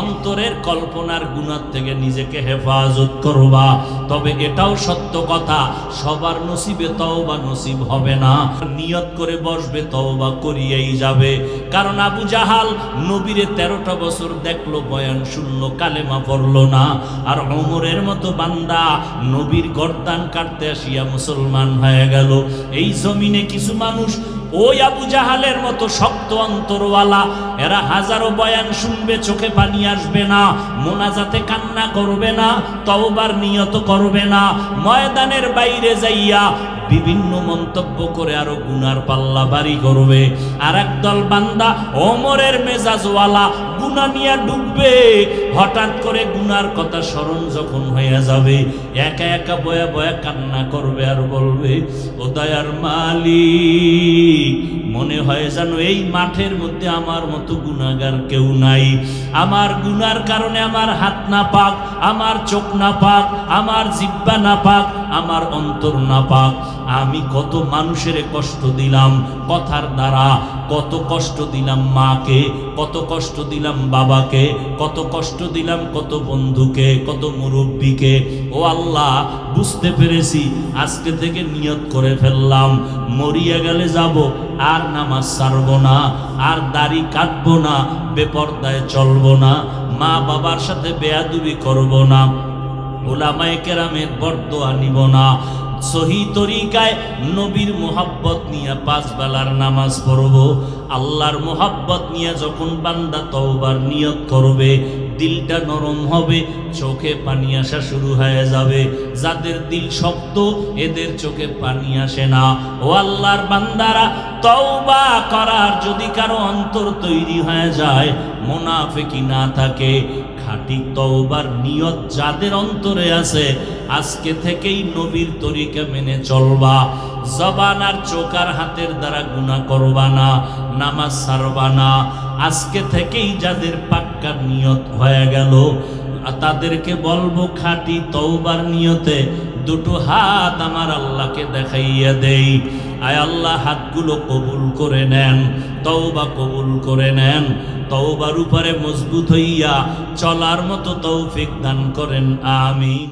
অন্তরের কল্পনার গুনাহ থেকে নিজেকে হেফাজত করবা। তবে এটাও সত্য কথা, সবার নসিবে তওবা নসিব হবে না। নিয়ত করে বসবে তওবা করিয়েই যাবে। কারণ আবু জাহাল নবীরে 13টা বছর দেখলো, বয়ান শুনলো, কালেমা পড়লো না। আর ওমরের মতো বান্দা নবীর গর্দান কাটতে আসিয়া মুসলমান হয়ে গেল। এই জমিনে কিছু মানুষ ওই আবু জাহালের মতো শক্ত অন্তরওয়ালা, এরা হাজারো বয়ান শুনবে, চোখে পানি আসবে না, মোনাজাতে কান্না করবে না, তওবার নিয়ত করবে না, ময়দানের বাইরে যাইয়া বিভিন্ন মন্তব্য করে আরো গুনার পাল্লা বাড়ি করবে। আর একদল বান্দা ওমরের মেজাজওয়ালা, গুনাহ নিয়ে ডুববে। হঠাৎ করে গুনার কথা স্মরণ যখন হয়ে যাবে, একা একা বয়া বয়া কান্না করবে আর বলবে, ও দয়ার মালিক, মনে হয় যেন এই মাঠের মধ্যে আমার মতো গুনাহগার কেউ নাই। আমার গুনার কারণে আমার হাত না পাক, আমার চোখ না পাক, আমার জিহ্বা না পাক, আমার অন্তর না পাক। আমি কত মানুষের কষ্ট দিলাম কথার দ্বারা, কত কষ্ট দিলাম মাকে, কত কষ্ট দিলাম বাবাকে, কত কষ্ট দিলাম কত বন্ধুকে, কত মুরব্বীকে। ও আল্লাহ, বুঝতে পেরেছি, আজকে থেকে নিয়ত করে ফেললাম, মরিয়া গেলে যাব, আর নামাজ ছাড়বো না, আর দাড়ি কাটবো না, বেপরদায় চলবো না, মা বাবার সাথে বেয়াদবি করবো না, উলামায়ে কেরামের বরদোয়া নিব না, সহি তরিকায় নবীর মোহাব্বত নিয়ে 5 বেলার নামাজ পড়ব। আল্লাহর মোহাব্বত নিয়ে যখন বান্দা তওবার নিয়ত করবে, দিলটা নরম হবে, চোখে পানি আসা শুরু হয়ে যাবে। যাদের দিল শক্ত, এদের চোখে পানি আসে না। ও আল্লাহর বান্দারা, তওবা করার যদি কারো অন্তর তৈরি হয়ে যায়, মুনাফিকি না থাকে, খাঁটি তওবার নিয়ত যাদের অন্তরে আছে, আজকে থেকেই নবীর তরিকা মেনে চলবা। জবান আর চোখ আর হাতের দ্বারা গুনাহ করবা না, নামাজ ছাড়বা না। আজকে থেকেই যাদের পাক্কা নিয়ত হয়ে গেল, তাদেরকে বলবো খাঁটি তওবার নিয়তে দুটো হাত আমার আল্লাহকে দেখাইয়া দেই। আয় আল্লাহ, হাতগুলো কবুল করে নেন, তওবা কবুল করে নেন, তওবার উপরে মজবুত হইয়া চলার মতো তৌফিক দান করেন, আমিন।